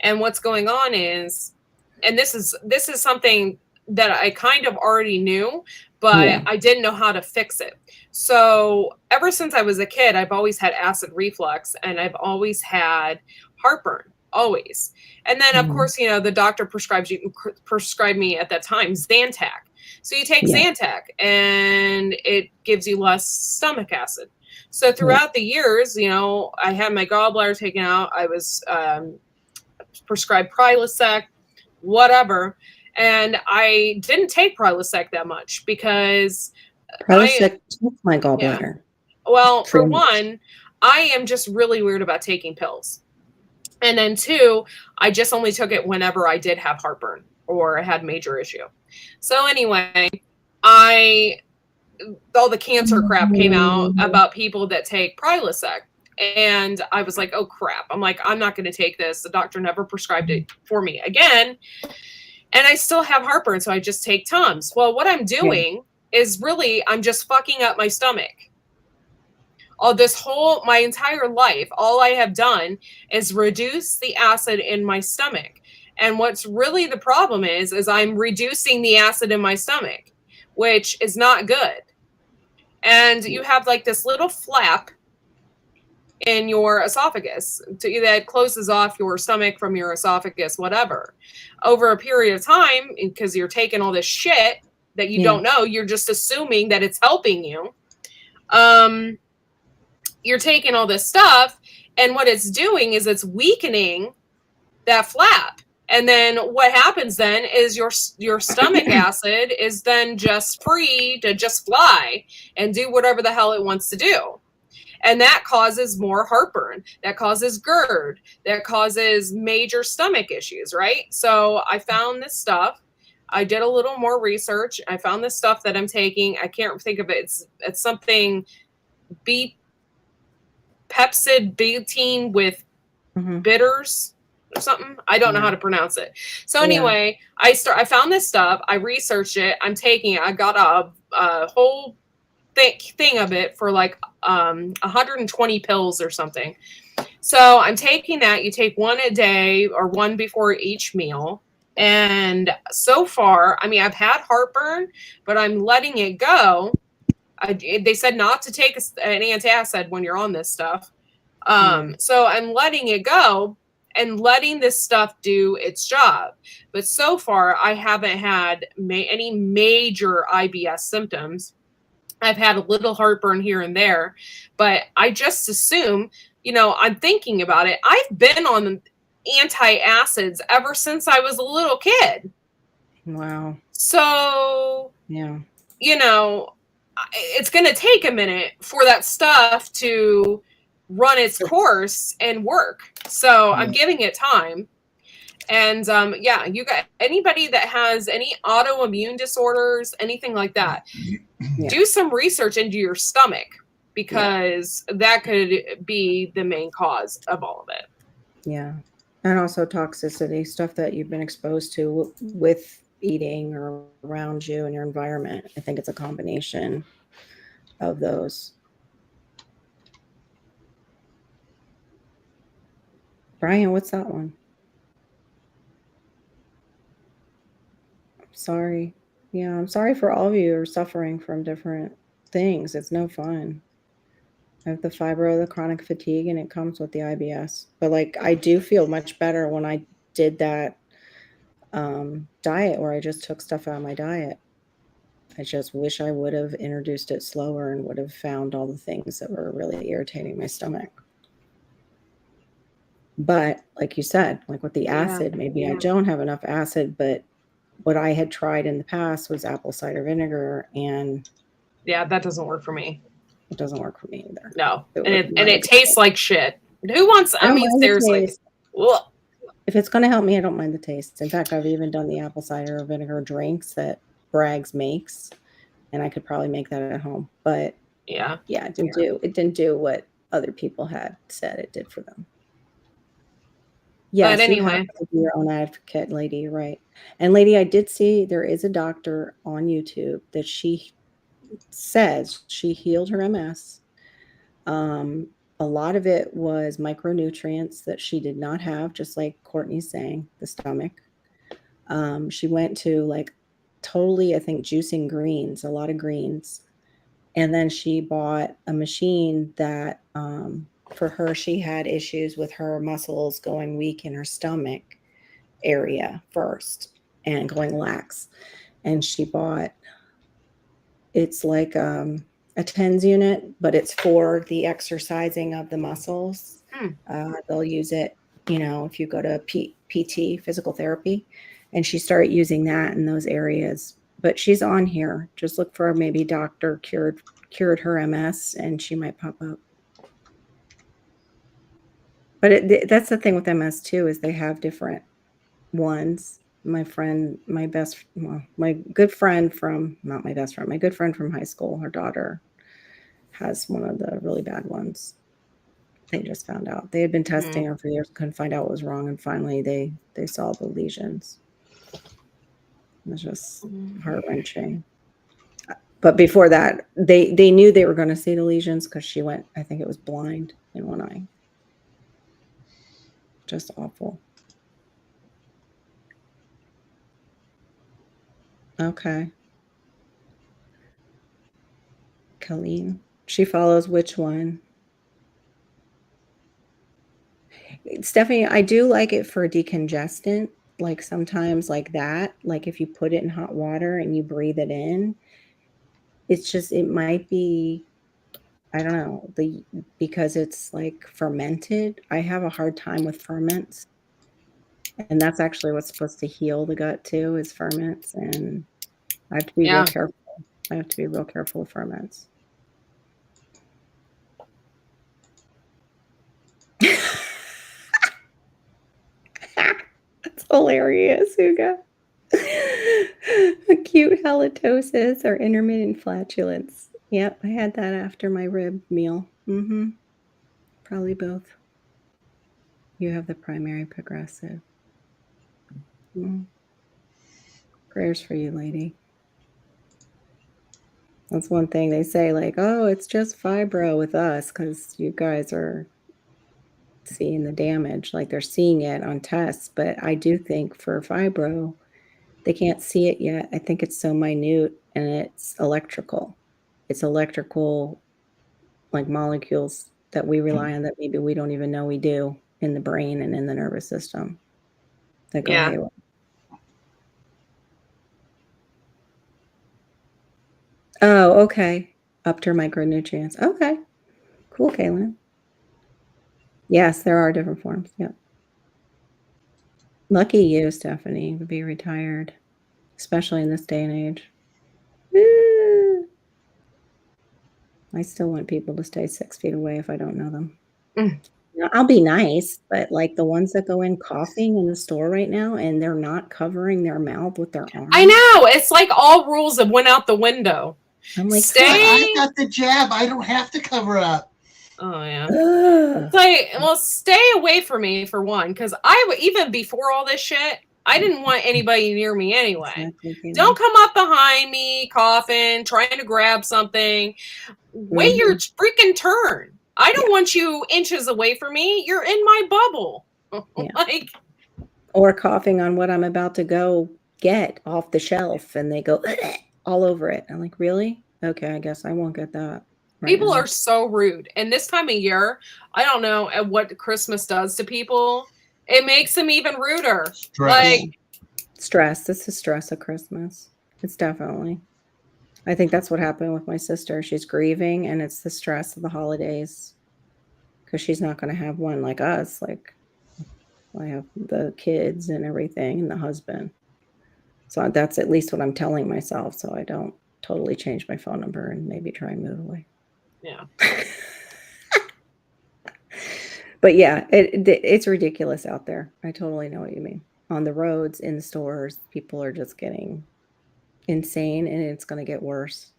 and what's going on is, and this is something that I kind of already knew, but I didn't know how to fix it. So ever since I was a kid, I've always had acid reflux, and I've always had heartburn, always. And then, of course, you know, the doctor prescribed me at that time Zantac. So you take Zantac, and it gives you less stomach acid. So throughout the years, you know, I had my gallbladder taken out. I was prescribed Prilosec, whatever. And I didn't take Prilosec that much because Prilosec took my gallbladder. Yeah. Well, for one, I am just really weird about taking pills. And then two, I just only took it whenever I did have heartburn or had major issue. So anyway, all the cancer crap came out about people that take Prilosec. And I was like, oh crap. I'm like, I'm not going to take this. The doctor never prescribed it for me again. And I still have heartburn, so I just take Tums. Well, what I'm doing is really, I'm just fucking up my stomach. My entire life, all I have done is reduce the acid in my stomach. And what's really the problem is I'm reducing the acid in my stomach, which is not good. And you have like this little flap in your esophagus that closes off your stomach from your esophagus, whatever. Over a period of time, because you're taking all this shit that you don't know, you're just assuming that it's helping you. You're taking all this stuff, and what it's doing is it's weakening that flap. And then what happens then is your stomach acid is then just free to just fly and do whatever the hell it wants to do. And that causes more heartburn. That causes GERD. That causes major stomach issues, right? So I found this stuff. I did a little more research. I found this stuff that I'm taking. I can't think of it. It's something pepsid betaine with bitters. or something. I don't know how to pronounce it. So anyway, I found this stuff. I researched it. I'm taking it. I got a whole thing of it for like 120 pills or something. So I'm taking that. You take one a day or one before each meal. And so far, I mean, I've had heartburn, but I'm letting it go. They said not to take an antacid when you're on this stuff. So I'm letting it go and letting this stuff do its job. But so far, I haven't had any major IBS symptoms. I've had a little heartburn here and there, but I just assume, you know, I'm thinking about it. I've been on antacids ever since I was a little kid. Wow. So, yeah, you know, it's going to take a minute for that stuff to run its course and work. So I'm giving it time. And yeah, you got anybody that has any autoimmune disorders, anything like that, do some research into your stomach, because that could be the main cause of all of it. Yeah. And also toxicity, stuff that you've been exposed to with eating or around you and your environment. I think it's a combination of those. Brian, what's that one? Sorry. Yeah, I'm sorry for all of you who are suffering from different things. It's no fun. I have the fibro, the chronic fatigue, and it comes with the IBS. But like, I do feel much better when I did that diet where I just took stuff out of my diet. I just wish I would have introduced it slower and would have found all the things that were really irritating my stomach. But like you said, like with the acid, maybe I don't have enough acid, but what I had tried in the past was apple cider vinegar, and yeah, that doesn't work for me. It doesn't work for me either. No, and it tastes like shit. Who wants? I mean, seriously. If it's going to help me, I don't mind the taste. In fact, I've even done the apple cider vinegar drinks that Bragg's makes, and I could probably make that at home. But yeah, it didn't do what other people had said it did for them. Yes, anyway, you have to be your own advocate, lady. You're right. And lady, I did see there is a doctor on YouTube that she says she healed her MS. A lot of it was micronutrients that she did not have, just like Courtney's saying, the stomach. She went to like totally, I think, juicing greens, a lot of greens. And then she bought a machine that for her, she had issues with her muscles going weak in her stomach area first and going lax. And she bought, it's like a TENS unit, but it's for the exercising of the muscles. They'll use it, you know, if you go to PT, physical therapy, and she started using that in those areas. But she's on here. Just look for maybe doctor cured her MS, and she might pop up. But that's the thing with MS too, is they have different ones. My good friend from, not my best friend, my good friend from high school, her daughter has one of the really bad ones. They just found out. They had been testing her for years, couldn't find out what was wrong, and finally they saw the lesions. It was just heart-wrenching. But before that, they knew they were going to see the lesions because she went, I think it was blind in one eye. Just awful. Okay. Colleen. She follows which one? Stephanie, I do like it for decongestant. Like sometimes like that, like if you put it in hot water and you breathe it in, it's just, it might be, I don't know, because it's like fermented. I have a hard time with ferments. And that's actually what's supposed to heal the gut too, is ferments. And I have to be real careful. I have to be real careful with ferments. That's hilarious, Hugo. Acute halitosis or intermittent flatulence. Yep, I had that after my rib meal. Probably both. You have the primary progressive. Prayers for you, lady. That's one thing they say, like, oh, it's just fibro with us because you guys are seeing the damage, like they're seeing it on tests. But I do think for fibro, they can't see it yet. I think it's so minute and it's electrical. It's electrical, like molecules that we rely on that maybe we don't even know we do in the brain and in the nervous system that go Yeah. haywire. Oh, okay. Up to micronutrients. Okay. Cool, Kaylin. Yes, there are different forms. Yep. Lucky you, Stephanie, to be retired, especially in this day and age. Woo! I still want people to stay 6 feet away if I don't know them. I'll be nice, but like the ones that go in coughing in the store right now and they're not covering their mouth with their arm. I know. It's like all rules have went out the window. I'm like, I got the jab. I don't have to cover up. Oh yeah. ugh. It's like, well, stay away from me for one, because even before all this shit, I didn't want anybody near me anyway. Exactly, Kaylin. Don't come up behind me, coughing, trying to grab something. Wait your freaking turn. I don't want you inches away from me. You're in my bubble. Yeah. Like, or coughing on what I'm about to go get off the shelf and they go all over it. I'm like, really? Okay, I guess I won't get that. Right people now. are so rude. And this time of year, I don't know what Christmas does to people. It makes them even ruder. Stress. Like, stress. This is stress of Christmas. It's definitely. I think that's what happened with my sister. She's grieving and it's the stress of the holidays because she's not going to have one like us. Like I have the kids and everything and the husband. So that's at least what I'm telling myself. So I don't totally change my phone number and maybe try and move away. yeah. But yeah, it's ridiculous out there. I totally know what you mean. On the roads, in the stores, people are just getting insane and it's going to get worse.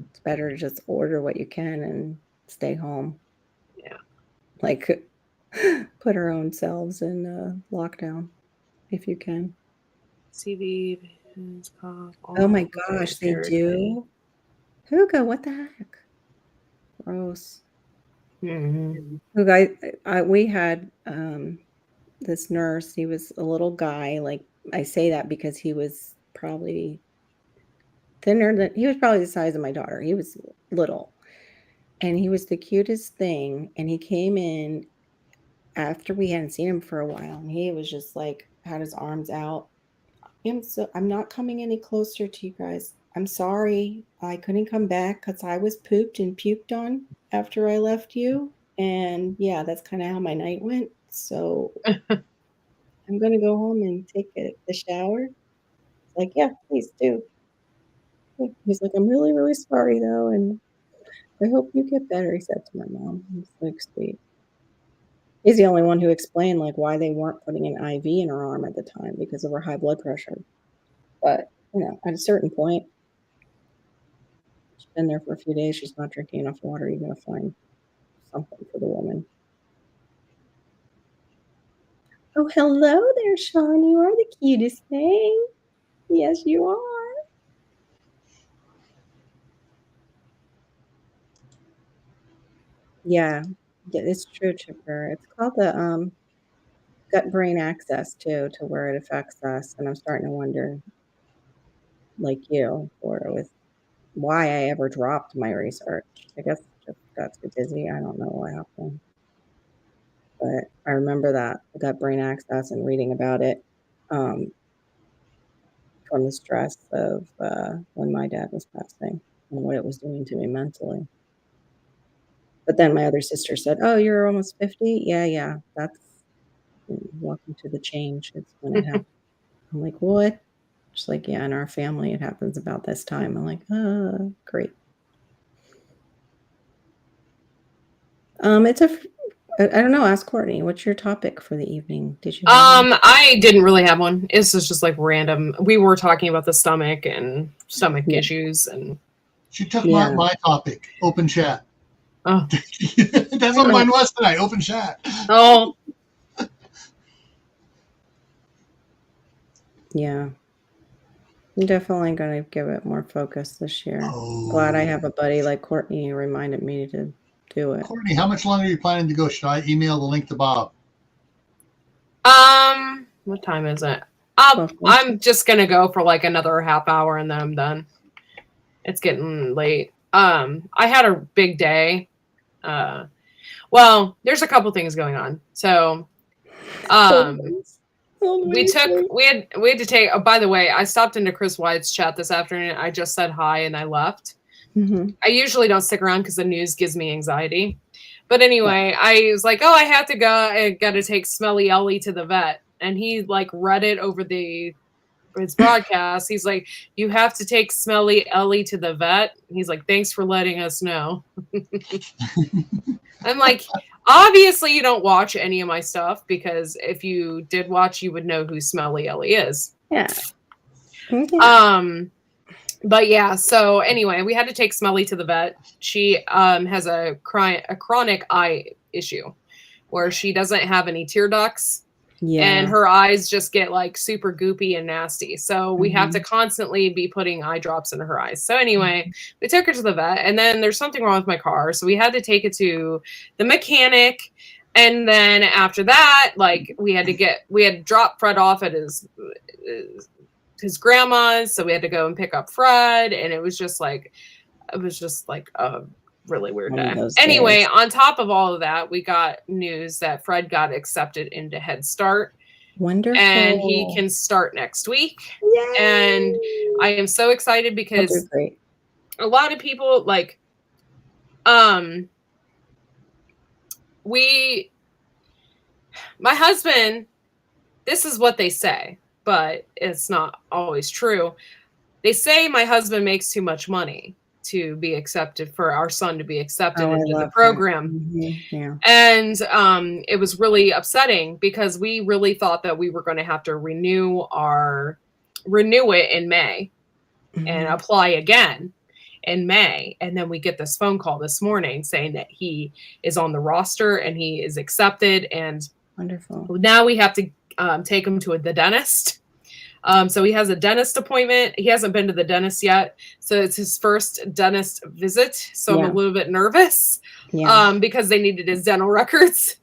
It's better to just order what you can and stay home. Yeah. Like put our own selves in lockdown if you can. CV, cough. Oh my gosh, they do? Hugo, what the heck? Gross. Hugo, we had this nurse. He was a little guy. Like I say that because he was probably thinner than he was probably the size of my daughter. He was little, and he was the cutest thing. And he came in after we hadn't seen him for a while, and he was just like had his arms out. I'm not coming any closer to you guys. I'm sorry. I couldn't come back because I was pooped and puked on after I left you. And yeah, that's kind of how my night went. So I'm going to go home and take the shower. Like, yeah, please do. He's like, I'm really, really sorry though. And I hope you get better, he said to my mom. He's like, sweet. He's the only one who explained like why they weren't putting an IV in her arm at the time because of her high blood pressure. But, you know, at a certain point, she's been there for a few days. She's not drinking enough water. You're going to find something for the woman. Oh, hello there, Sean. You are the cutest thing. Yes, you are. Yeah, it's true, Chipper. It's called the gut-brain axis, too, to where it affects us. And I'm starting to wonder, like you, or with why I ever dropped my research. I guess just got too busy. I don't know what happened. But I remember that gut-brain axis and reading about it from the stress of when my dad was passing and what it was doing to me mentally. But then my other sister said, oh, you're almost 50? Yeah, that's welcome to the change. It's when it happens. I'm like, what? She's like, yeah, in our family, it happens about this time. I'm like, great. I don't know. Ask Courtney. What's your topic for the evening? Did you? I didn't really have one. This is just like random. We were talking about the stomach and stomach issues, and she took my topic. Open chat. Oh, That's That's what mine was tonight. Open chat. Oh, Yeah. I'm definitely going to give it more focus this year. Oh. Glad I have a buddy like Courtney who reminded me to do it. Courtney, how much longer are you planning to go? Should I email the link to Bob? what time is it? I'm just gonna go for like another half hour and then I'm done. It's getting late. I had a big day. Well, there's a couple things going on. So, we had to take. Oh, by the way, I stopped into Chris White's chat this afternoon. I just said hi and I left. Mm-hmm. I usually don't stick around because the news gives me anxiety. But anyway, I was like, oh, I have to go. I got to take Smelly Ellie to the vet. And he like read it over his broadcast. He's like, you have to take Smelly Ellie to the vet. He's like, thanks for letting us know. I'm like, obviously you don't watch any of my stuff because if you did watch, you would know who Smelly Ellie is. Yeah. Okay. But yeah, so anyway, we had to take Smelly to the vet. She has a chronic eye issue where she doesn't have any tear ducts. Yeah. And her eyes just get like super goopy and nasty. So we have to constantly be putting eye drops into her eyes. So anyway, we took her to the vet and then there's something wrong with my car. So we had to take it to the mechanic. And then after that, like we had to drop Fred off at his grandma's. So we had to go and pick up Fred. And it was just like a really weird day. Anyway, on top of all of that, we got news that Fred got accepted into Head Start. Wonderful. And he can start next week. Yay! And I am so excited because a lot of people like my husband, this is what they say, but it's not always true. They say my husband makes too much money to be accepted, for our son to be accepted into the program. Mm-hmm. Yeah. And it was really upsetting because we really thought that we were going to have to renew it in May and apply again in May. And then we get this phone call this morning saying that he is on the roster and he is accepted. And wonderful. Now we have to take him to the dentist. So he has a dentist appointment. He hasn't been to the dentist yet. So it's his first dentist visit. So I'm a little bit nervous because they needed his dental records.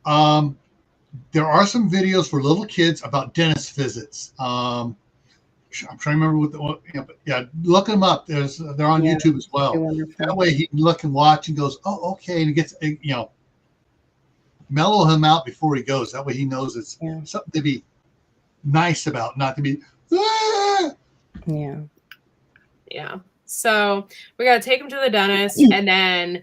There are some videos for little kids about dentist visits. I'm trying to remember look them up. They're on YouTube as well. That way he can look and watch and goes, oh, okay. And he gets, mellow him out before he goes. That way he knows it's something to be nice about, not to be so we got to take him to the dentist and then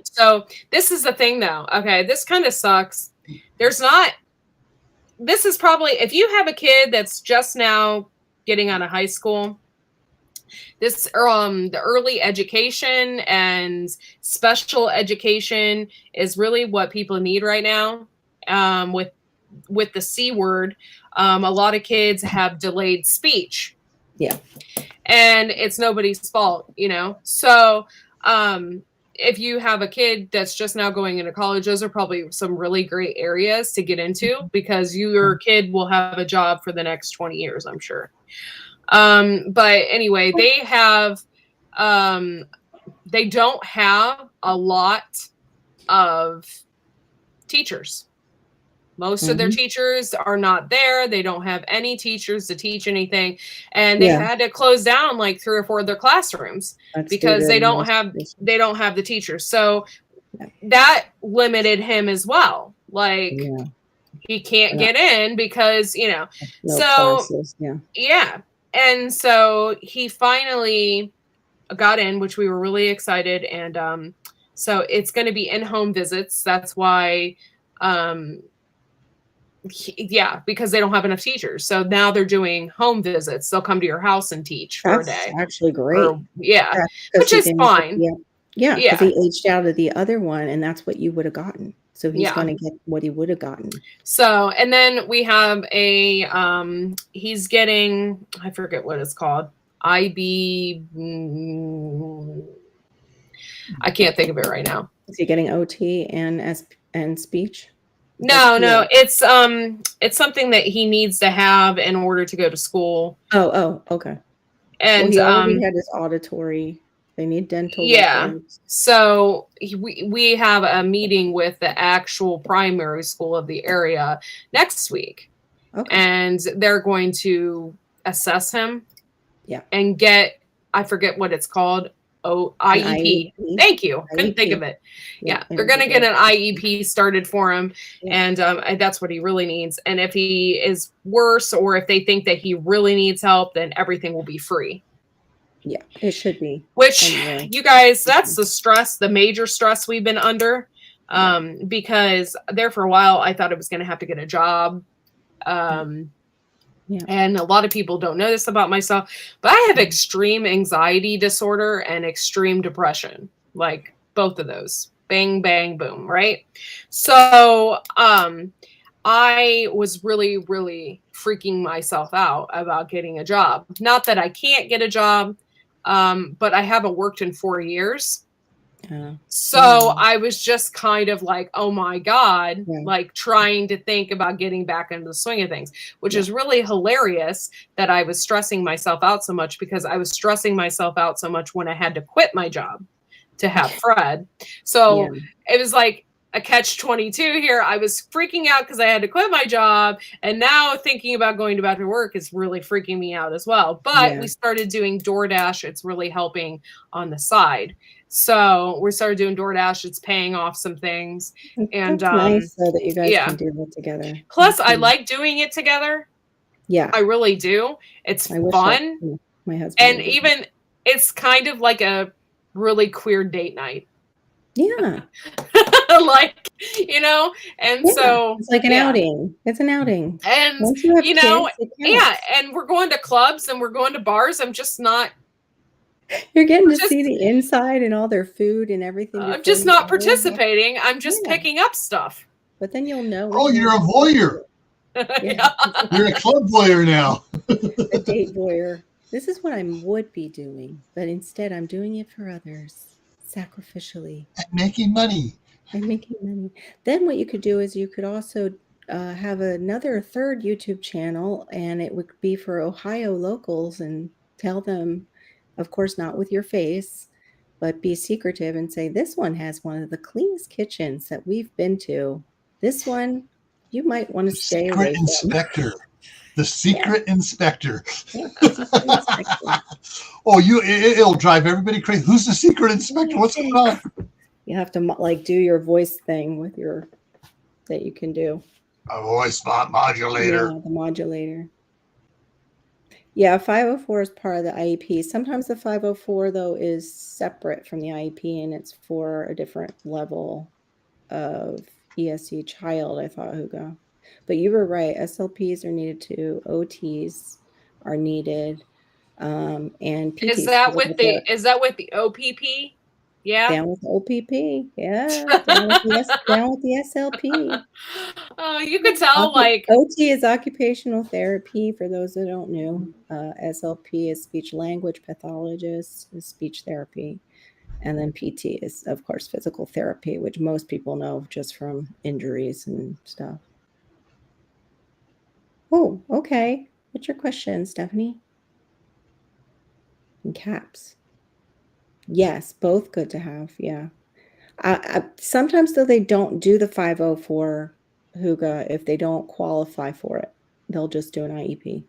so this is the thing though. Okay, this kind of sucks. This is probably, if you have a kid that's just now getting out of high school, this the early education and special education is really what people need right now. With the C word, a lot of kids have delayed speech. Yeah. And it's nobody's fault, So if you have a kid that's just now going into college, those are probably some really great areas to get into because your kid will have a job for the next 20 years, I'm sure. But anyway, they don't have a lot of teachers. Most of their teachers are not there. They don't have any teachers to teach anything. And they had to close down like 3 or 4 of their classrooms because they don't have the teachers. So that limited him as well. Like he can't get in because, classes, And so he finally got in, which we were really excited. And so it's going to be in-home visits. That's why because they don't have enough teachers. So now they're doing home visits. They'll come to your house and teach for a day. That's actually great. Which is fine. Yeah, because he aged out of the other one, and that's what you would have gotten. So he's going to get what he would have gotten. So, and then we have he's getting, I forget what it's called, I can't think of it right now. Is he getting OT and speech? No, it's something that he needs to have in order to go to school. Oh, okay. And he already had his auditory. They need dental. Yeah. records. So we have a meeting with the actual primary school of the area next week. Okay. And they're going to assess him. Yeah. And get, I forget what it's called. Oh, IEP. Thank you. Couldn't think of it. Yeah. They're going to get an IEP started for him. Yeah. And that's what he really needs. And if he is worse, or if they think that he really needs help, then everything will be free. Yeah, it should be. Which, you guys, that's the stress, the major stress we've been under. Because there for a while, I thought I was going to have to get a job. And a lot of people don't know this about myself, but I have extreme anxiety disorder and extreme depression, like both of those. Bang, bang, boom, right? So I was really, really freaking myself out about getting a job. Not that I can't get a job, but I haven't worked in 4 years. So I was just kind of like, oh my God, like trying to think about getting back into the swing of things, which is really hilarious that I was stressing myself out so much, because I was stressing myself out so much when I had to quit my job to have Fred. So it was like a catch-22 here. I was freaking out because I had to quit my job. And now thinking about going back to work is really freaking me out as well. But we started doing DoorDash. It's really helping on the side. So we started doing DoorDash. It's paying off some things. And that's nice so that you guys can do it together. Plus, I like doing it together. Yeah. I really do. It's fun. My husband. And even it's kind of like a really queer date night. Yeah. Like, you know, and so it's like an outing. It's an outing. And you know, and we're going to clubs and we're going to bars. I'm just not. You're getting to see the inside and all their food and everything. I'm just not participating. I'm just picking up stuff. But then you'll know. Oh, you're a voyeur. You're a club voyeur now. A date voyeur. This is what I would be doing, but instead I'm doing it for others, sacrificially. And making money. Then what you could do is you could also have another third YouTube channel, and it would be for Ohio locals, and tell them, of course, not with your face, but be secretive and say, this one has one of the cleanest kitchens that we've been to. This one, you might want to stay away from. The secret inspector. Yeah, oh, it'll drive everybody crazy. Who's the secret inspector? What's going on? You have to like do your voice thing with that you can do. A voice modulator. Yeah, the modulator. Yeah, 504 is part of the IEP. Sometimes the 504, though, is separate from the IEP, and it's for a different level of ESC child, I thought, Hugo. But you were right. SLPs are needed too. OTs are needed. And PTs. Is that with the OPP? Yeah. Down with the OPP. Yeah. Down with the SLP. Oh, you could tell like OT is occupational therapy for those that don't know. SLP is speech language pathologist, is speech therapy. And then PT is, of course, physical therapy, which most people know just from injuries and stuff. Oh, okay. What's your question, Stephanie? In caps. Yes, both good to have. Yeah. Sometimes, though, they don't do the 504 Huga if they don't qualify for it. They'll just do an IEP.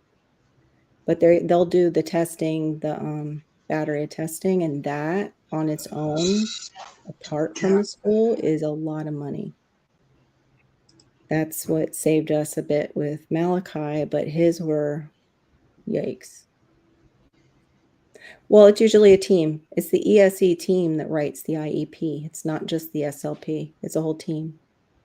But they'll do the testing, the battery testing, and that on its own, apart from the school, is a lot of money. That's what saved us a bit with Malachi, but his were, yikes. Well, it's usually a team. It's the ESE team that writes the IEP. It's not just the SLP. It's a whole team.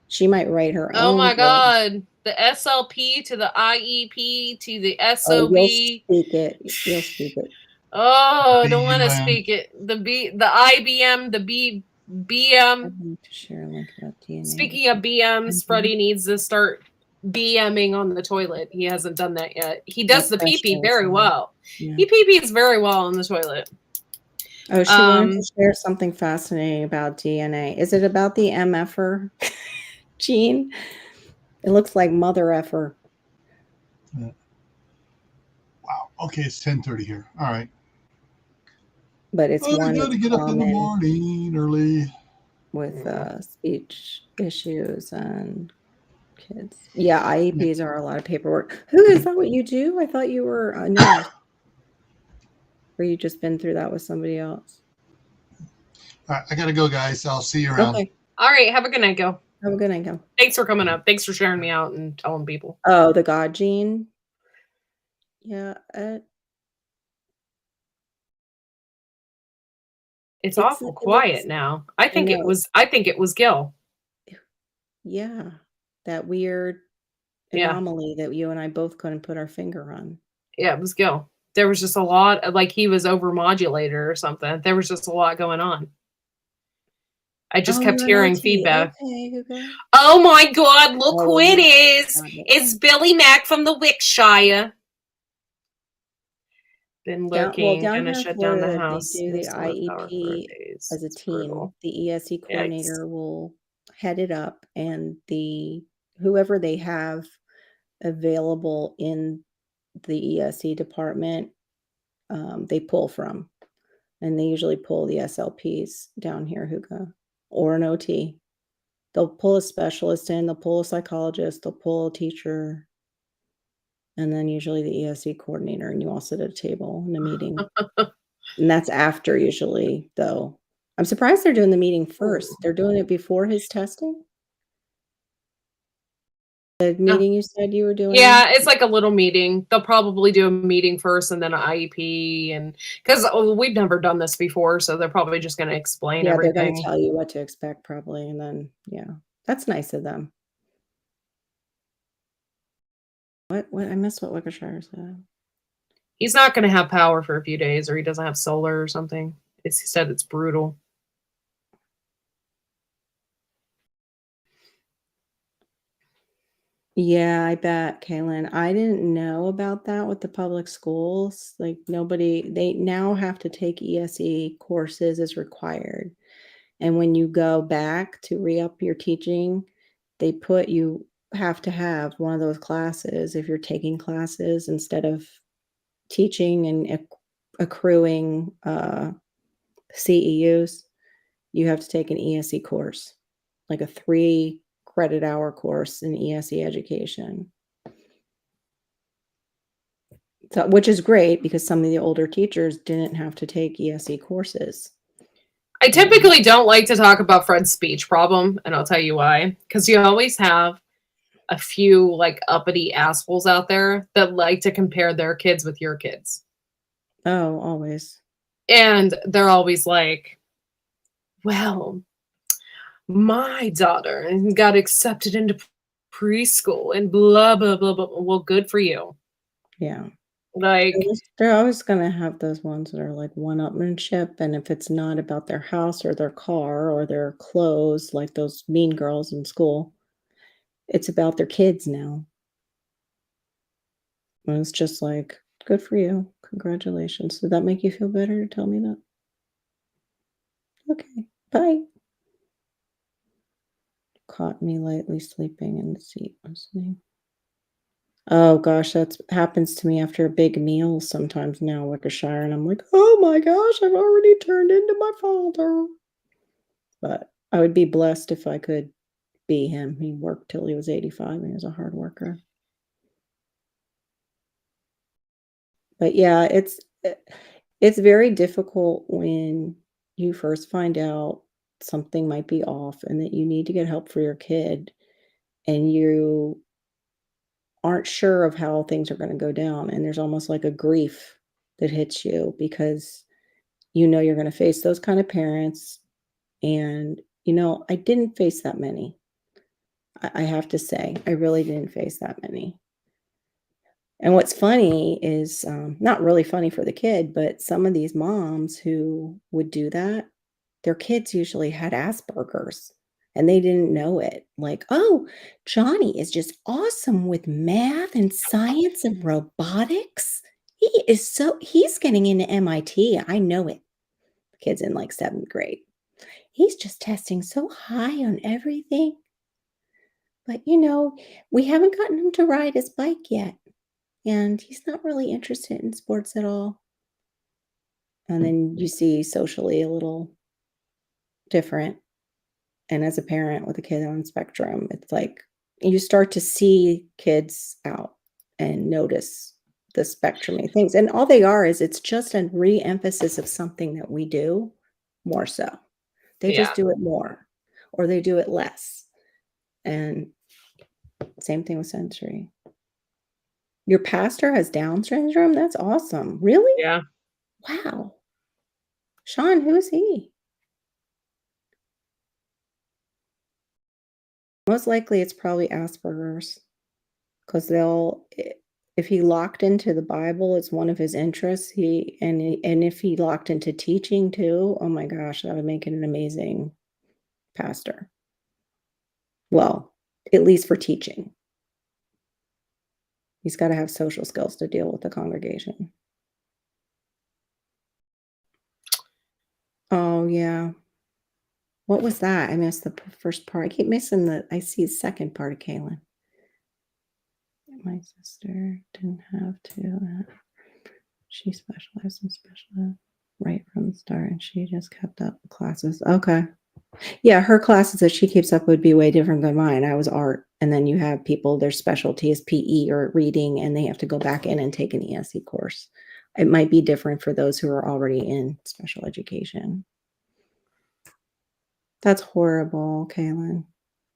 She might write her own. Oh my God. The SLP to the IEP to the SOB. You'll speak it. You'll speak it. Oh, I don't want to speak it. The IBM, the BM. Share a link about DNA. Speaking of BMs, Freddie needs to start BMing on the toilet. He hasn't done that yet. He does the pee-pee very well. Yeah. He pee-pees very well on the toilet. Oh, she wanted Um, to share something fascinating about DNA. Is it about the MFer gene? It looks like mother effer. Wow. Okay, it's 10:30 here. All right. But it's I one got that's to get up in the common morning early. with speech issues and kids. Yeah, IEPs are a lot of paperwork. Who is that? What you do? I thought you were a nurse. Or you just been through that with somebody else? All right, I got to go, guys. I'll see you around. Okay. all right, have a good night, Gil. Have a good night, Gil. Thanks for coming up. Thanks for sharing me out and telling people. Oh, the God gene. Yeah, It's it's awful it quiet looks. now. I know. I think it was Gil. Yeah, that weird Yeah. anomaly that you and I both couldn't put our finger on. Yeah, it was Gil. There was just a lot of, like he was overmodulated or something. There was just a lot going on. I just Oh, kept you're an hearing OT. feedback. Okay, Hugo. Oh my God, look Oh, who it you is. got it. It's Billy Mack from the Wickshire. Been Well, lurking, down gonna here in shut down the Florida, they house. do No the solar power for IEP days. as a It's team. brutal. The ESE Yikes. coordinator will head it up, and whoever they have available in the ESE department, they pull from, and they usually pull the SLPs down here, Hugo, or an OT. They'll pull a specialist in, they'll pull a psychologist, they'll pull a teacher, and then usually the ESE coordinator, and you all sit at a table in a meeting. And that's after usually, though. I'm surprised they're doing the meeting first. They're doing it before his testing? The meeting you said you were doing? Yeah, it's like a little meeting. They'll probably do a meeting first and then an IEP, and because we've never done this before, so they're probably just going to explain Yeah, they're gonna everything. tell you what to expect probably, and then yeah. That's nice of them. What? I missed what Wickershire said. He's not going to have power for a few days, or he doesn't have solar or something. He said it's brutal. Yeah, I bet, Kaylin. I didn't know about that with the public schools. Like they now have to take ESE courses as required. And when you go back to re-up your teaching, you have to have one of those classes if you're taking classes instead of teaching and accruing CEUs. You have to take an ESE course, like a 3-credit hour course in ESE education. So, which is great because some of the older teachers didn't have to take ESE courses. I typically don't like to talk about Fred's speech problem, and I'll tell you why. Because you always have a few like uppity assholes out there that like to compare their kids with your kids. Oh, always. And they're always like, well, my daughter got accepted into preschool and blah, blah, blah, blah. Well, good for you. Yeah. Like, They're always going to have those ones that are like one-upmanship, and if it's not about their house or their car or their clothes, like those mean girls in school, it's about their kids now. And it's just like, good for you. Congratulations. Did that make you feel better to tell me that? Okay, bye. Caught me lightly sleeping in the seat listening. Oh gosh, that happens to me after a big meal sometimes now, Wickershire, and I'm like, oh my gosh, I've already turned into my father. But I would be blessed if I could be him. He worked till he was 85 and he was a hard worker. But yeah, it's very difficult when you first find out something might be off and that you need to get help for your kid and you aren't sure of how things are going to go down, and there's almost like a grief that hits you because you know you're going to face those kind of parents, and I didn't face that many. I have to say I really didn't face that many. And what's funny is not really funny for the kid, but some of these moms who would do that, their kids usually had Asperger's and they didn't know it. Like, oh, Johnny is just awesome with math and science and robotics. He's getting into MIT. I know it. Kid's in like 7th grade. He's just testing so high on everything. But, we haven't gotten him to ride his bike yet. And he's not really interested in sports at all. And then you see socially a little different. And as a parent with a kid on spectrum, it's like you start to see kids out and notice the spectrum of things. And all they are is it's just a re-emphasis of something that we do more so. They Yeah. just do it more or they do it less. And same thing with sensory. Your pastor has Down syndrome? That's awesome. Really? Yeah. Wow. Sean, who is he? Most likely it's probably Asperger's because if he locked into the Bible, it's one of his interests. And if he locked into teaching too, oh my gosh, that would make it an amazing pastor. Well, at least for teaching. He's got to have social skills to deal with the congregation. Oh, yeah. What was that? I missed the first part. I keep missing I see the second part of Kaylin. My sister didn't have to. She specialized in special ed right from the start, and she just kept up with classes. Okay. Yeah, her classes that she keeps up would be way different than mine. I was art, and then you have people, their specialty is PE or reading, and they have to go back in and take an ESE course. It might be different for those who are already in special education. That's horrible, Kaylin.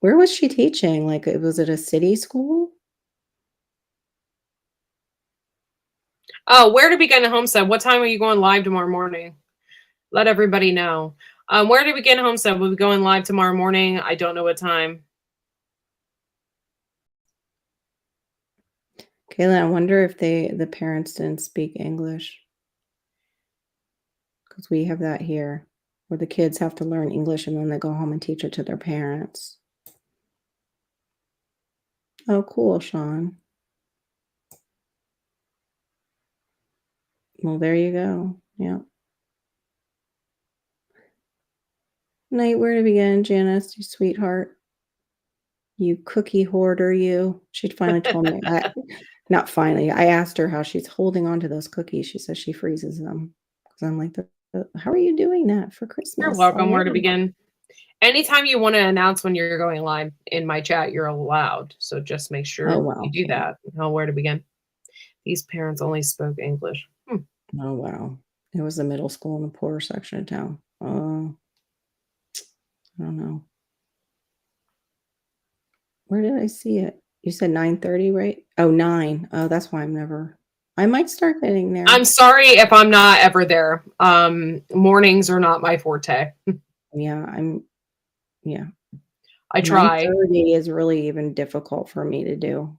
Where was she teaching? Like, was it a city school? Oh, where to begin a homestead? What time are you going live tomorrow morning? Let everybody know. Where to begin a homestead? We'll be going live tomorrow morning. I don't know what time. Kaylin, I wonder if the parents didn't speak English. Because we have that here, where the kids have to learn English and then they go home and teach it to their parents. Oh, cool, Sean. Well, there you go. Yeah. Night, where to begin, Janice, you sweetheart? You cookie hoarder, you. She finally told me. Not finally. I asked her how she's holding on to those cookies. She says she freezes them. Because I'm like, how are you doing that for Christmas? You're welcome. Where to already? begin? Anytime you want to announce when you're going live in my chat, you're allowed. So just make sure you do that. Oh, where to begin? These parents only spoke English. Oh, wow. It was the middle school in the poorer section of town. I don't know. Where did I see it? You said 9:30, right? Oh, 9. Oh, that's why I might start getting there. I'm sorry if I'm not ever there. Mornings are not my forte. Yeah, I try. 9:30 is really even difficult for me to do.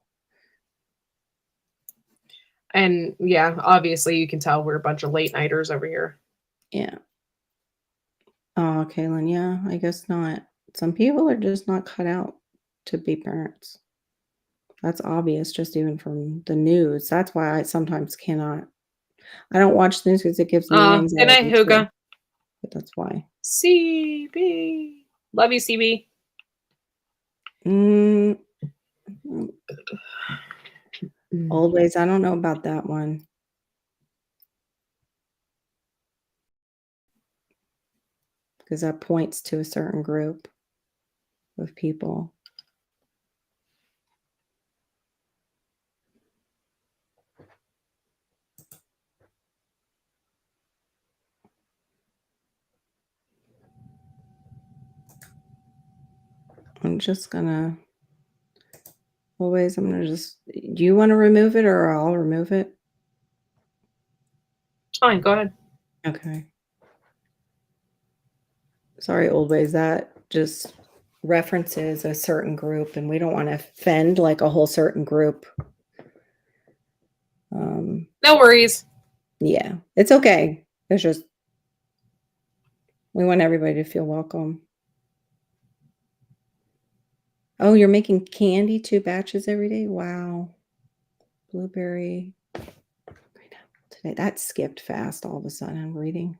And yeah, obviously you can tell we're a bunch of late nighters over here. Yeah. Oh, Kaylin, yeah, I guess not. Some people are just not cut out to be parents. That's obvious just even from the news. That's why I sometimes cannot. I don't watch the news because it gives me anxiety. Good night, Huga. But that's why. CB. Love you, CB. Always. I don't know about that one. Because that points to a certain group of people. I'm just gonna do you want to remove it or I'll remove it? Fine, go ahead. Okay. Sorry, old ways. That just references a certain group and we don't want to offend like a whole certain group. No worries. Yeah, it's okay. It's just we want everybody to feel welcome. Oh, you're making candy 2 batches every day? Wow. Blueberry. Today that skipped fast all of a sudden. I'm reading.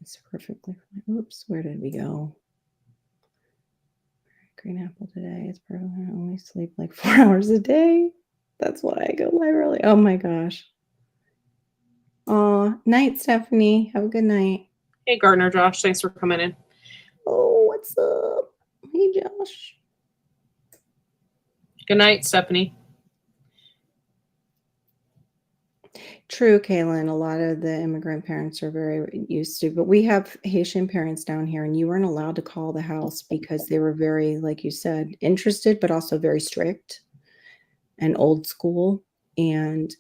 It's perfectly fine. Oops, where did we go? Green apple today. It's perfect. I only sleep like 4 hours a day. That's why I go live early. Oh my gosh. Night, Stephanie. Have a good night. Hey, Gardner Josh. Thanks for coming in. Oh, what's up? Hey, Josh. Good night, Stephanie. True, Kaylin. A lot of the immigrant parents are very used to, but we have Haitian parents down here, and you weren't allowed to call the house because they were very, like you said, interested, but also very strict and old school. And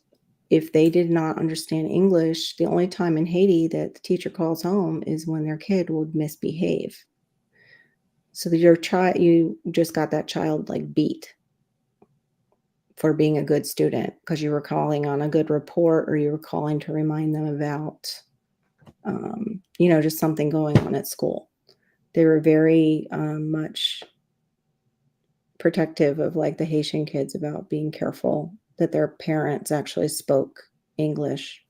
if they did not understand English, the only time in Haiti that the teacher calls home is when their kid would misbehave. So that your child, you just got that child like beat for being a good student because you were calling on a good report or you were calling to remind them about, just something going on at school. They were very much protective of like the Haitian kids about being careful that their parents actually spoke English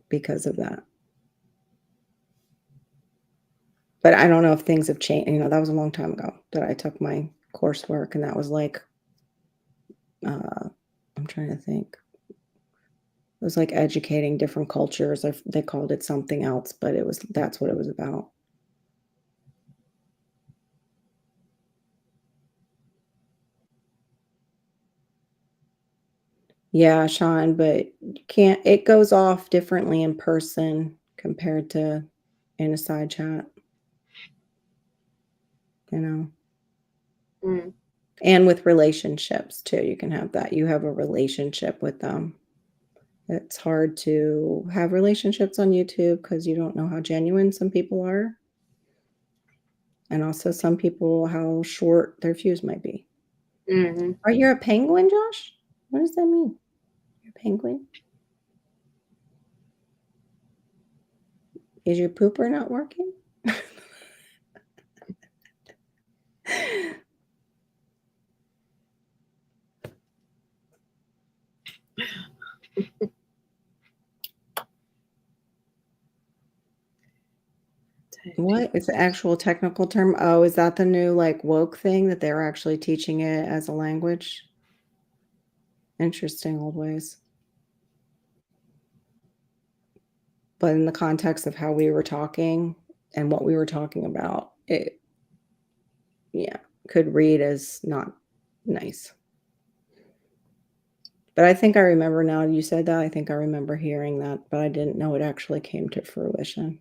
because of that. But I don't know if things have changed. That was a long time ago that I took my coursework, and that was like, I'm trying to think. It was like educating different cultures. They called it something else, but that's what it was about. Yeah, Sean, but it goes off differently in person compared to in a side chat. And with relationships too, you can have that. You have a relationship with them. It's hard to have relationships on YouTube because you don't know how genuine some people are. And also some people, how short their fuse might be. Mm-hmm. Are you a penguin, Josh? What does that mean? You're a penguin? Is your pooper not working? What is the actual technical term? Oh, is that the new like woke thing that they're actually teaching it as a language? Interesting old ways. But in the context of how we were talking and what we were talking about, it, could read as not nice. But I think I remember now you said that. I think I remember hearing that, but I didn't know it actually came to fruition.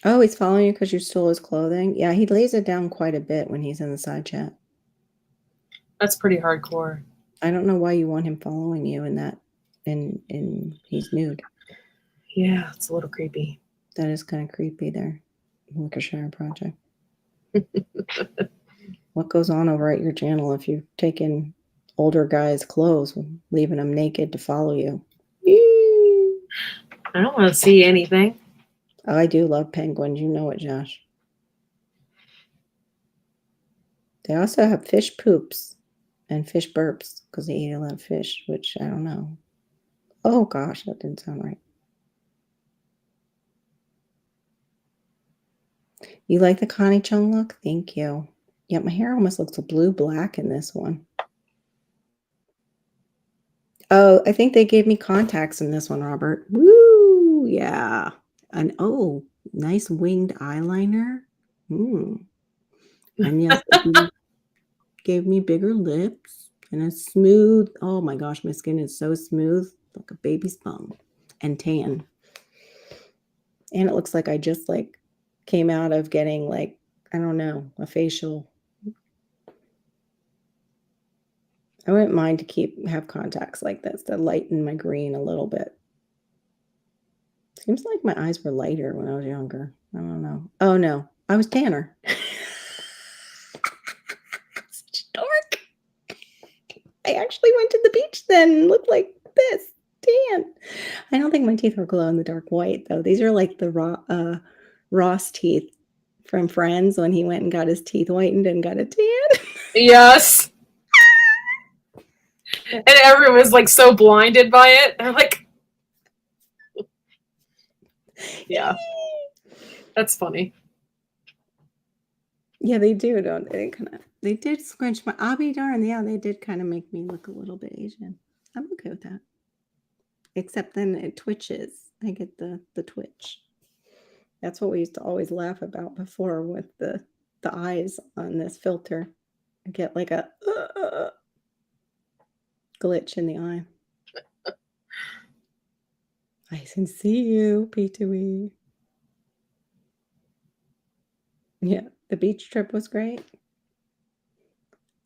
Oh, he's following you because you stole his clothing? Yeah, he lays it down quite a bit when he's in the side chat. That's pretty hardcore. I don't know why you want him following you in that, and he's nude. Yeah, it's a little creepy. That is kind of creepy there. Worcestershire Project. What goes on over at your channel if you've taken older guys' clothes, leaving them naked to follow you? I don't want to see anything. I do love penguins. You know it, Josh. They also have fish poops and fish burps because they eat a lot of fish, which I don't know. Oh, gosh, that didn't sound right. You like the Connie Chung look? Thank you. Yeah, my hair almost looks blue-black in this one. Oh, I think they gave me contacts in this one, Robert. Woo! Yeah. And oh, nice winged eyeliner. And yes, they gave me bigger lips and a smooth. Oh my gosh, my skin is so smooth, like a baby's bum, and tan. And it looks like I just like came out of getting like, I don't know, a facial. I wouldn't mind to have contacts like this that lighten my green a little bit. Seems like my eyes were lighter when I was younger. I don't know. Oh no, I was tanner. Such a dork. I actually went to the beach then and looked like this, tan. I don't think my teeth were glow in the dark white though. These are like the Ross teeth from Friends when he went and got his teeth whitened and got a tan. Yes. And everyone was like so blinded by it. They're like, yeah, that's funny. Yeah, they do, don't they? They did squinch my. I'll be darned. Yeah, they did kind of make me look a little bit Asian. I'm okay with that. Except then it twitches. I get the twitch. That's what we used to always laugh about before with the eyes on this filter. I get like a glitch in the eye. I can see you, P2E. Yeah, the beach trip was great.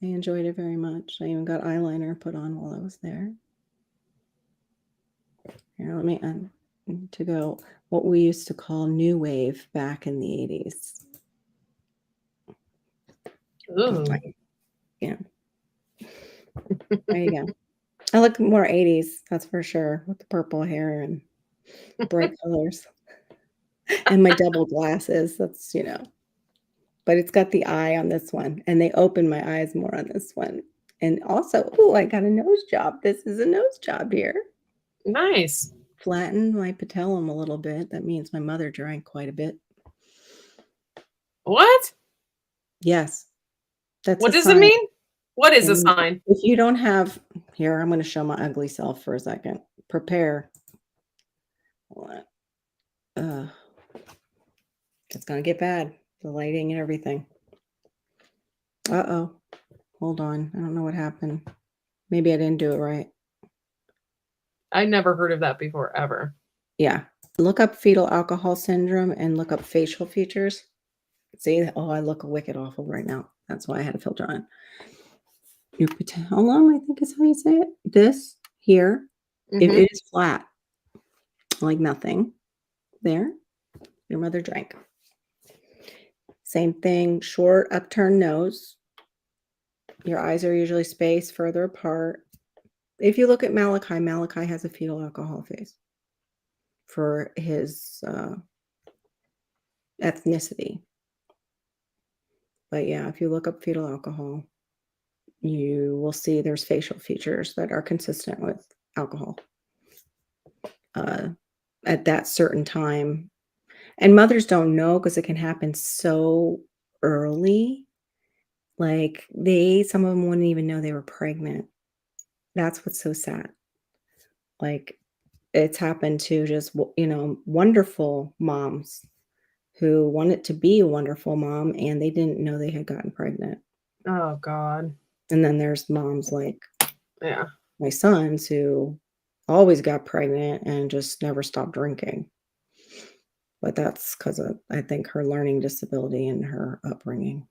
I enjoyed it very much. I even got eyeliner put on while I was there. Here, let me to go what we used to call new wave back in the 80s. Ooh. Yeah. There you go. I look more 80s, that's for sure, with the purple hair and bright colors. And my double glasses, that's, but it's got the eye on this one, and they open my eyes more on this one. And also, oh, I got a nose job. This is a nose job here. Nice. Flattened my patellum a little bit. That means my mother drank quite a bit. What? Yes. That's what does it mean? What is a means sign? If you don't have, here, I'm going to show my ugly self for a second. Prepare. What? It's going to get bad. The lighting and everything. Uh-oh. Hold on. I don't know what happened. Maybe I didn't do it right. I never heard of that before, ever. Yeah. Look up fetal alcohol syndrome and look up facial features. See? Oh, I look wicked awful right now. That's why I had a filter on. Your patellum, I think is how you say it. This here, if it is flat, like nothing, there, your mother drank. Same thing, short upturned nose. Your eyes are usually spaced further apart. If you look at Malachi has a fetal alcohol face for his ethnicity. But yeah, if you look up fetal alcohol, you will see there's facial features that are consistent with alcohol at that certain time. And mothers don't know because it can happen so early. Like some of them wouldn't even know they were pregnant. That's what's so sad. Like it's happened to just, wonderful moms who wanted to be a wonderful mom and they didn't know they had gotten pregnant. Oh, God. And then there's moms like Yeah, my sons who always got pregnant and just never stopped drinking. But that's because of, I think, her learning disability and her upbringing.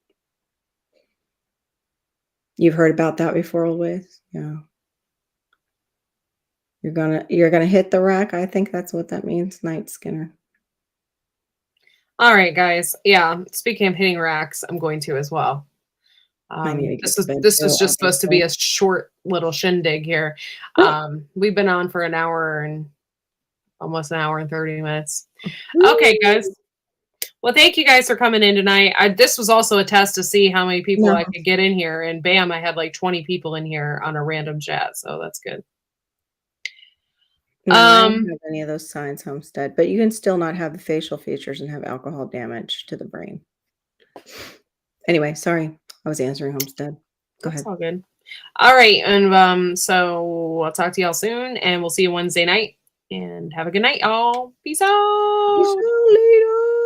You've heard about that before, always? Yeah. You're gonna hit the rack. I think that's what that means, Night Skinner. All right, guys. Yeah. Speaking of hitting racks, I'm going to as well. This was just supposed to be a short little shindig here. We've been on for an hour and almost an hour and 30 minutes. Okay, guys. Well, thank you guys for coming in tonight. This was also a test to see how many people I could get in here. And bam, I had like 20 people in here on a random chat. So that's good. No, I don't have any of those signs, Homestead, but you can still not have the facial features and have alcohol damage to the brain. Anyway, sorry. I was answering Homestead. Go ahead. All good. All right. And so I'll talk to y'all soon and we'll see you Wednesday night. And have a good night, y'all. Peace out. Peace out later.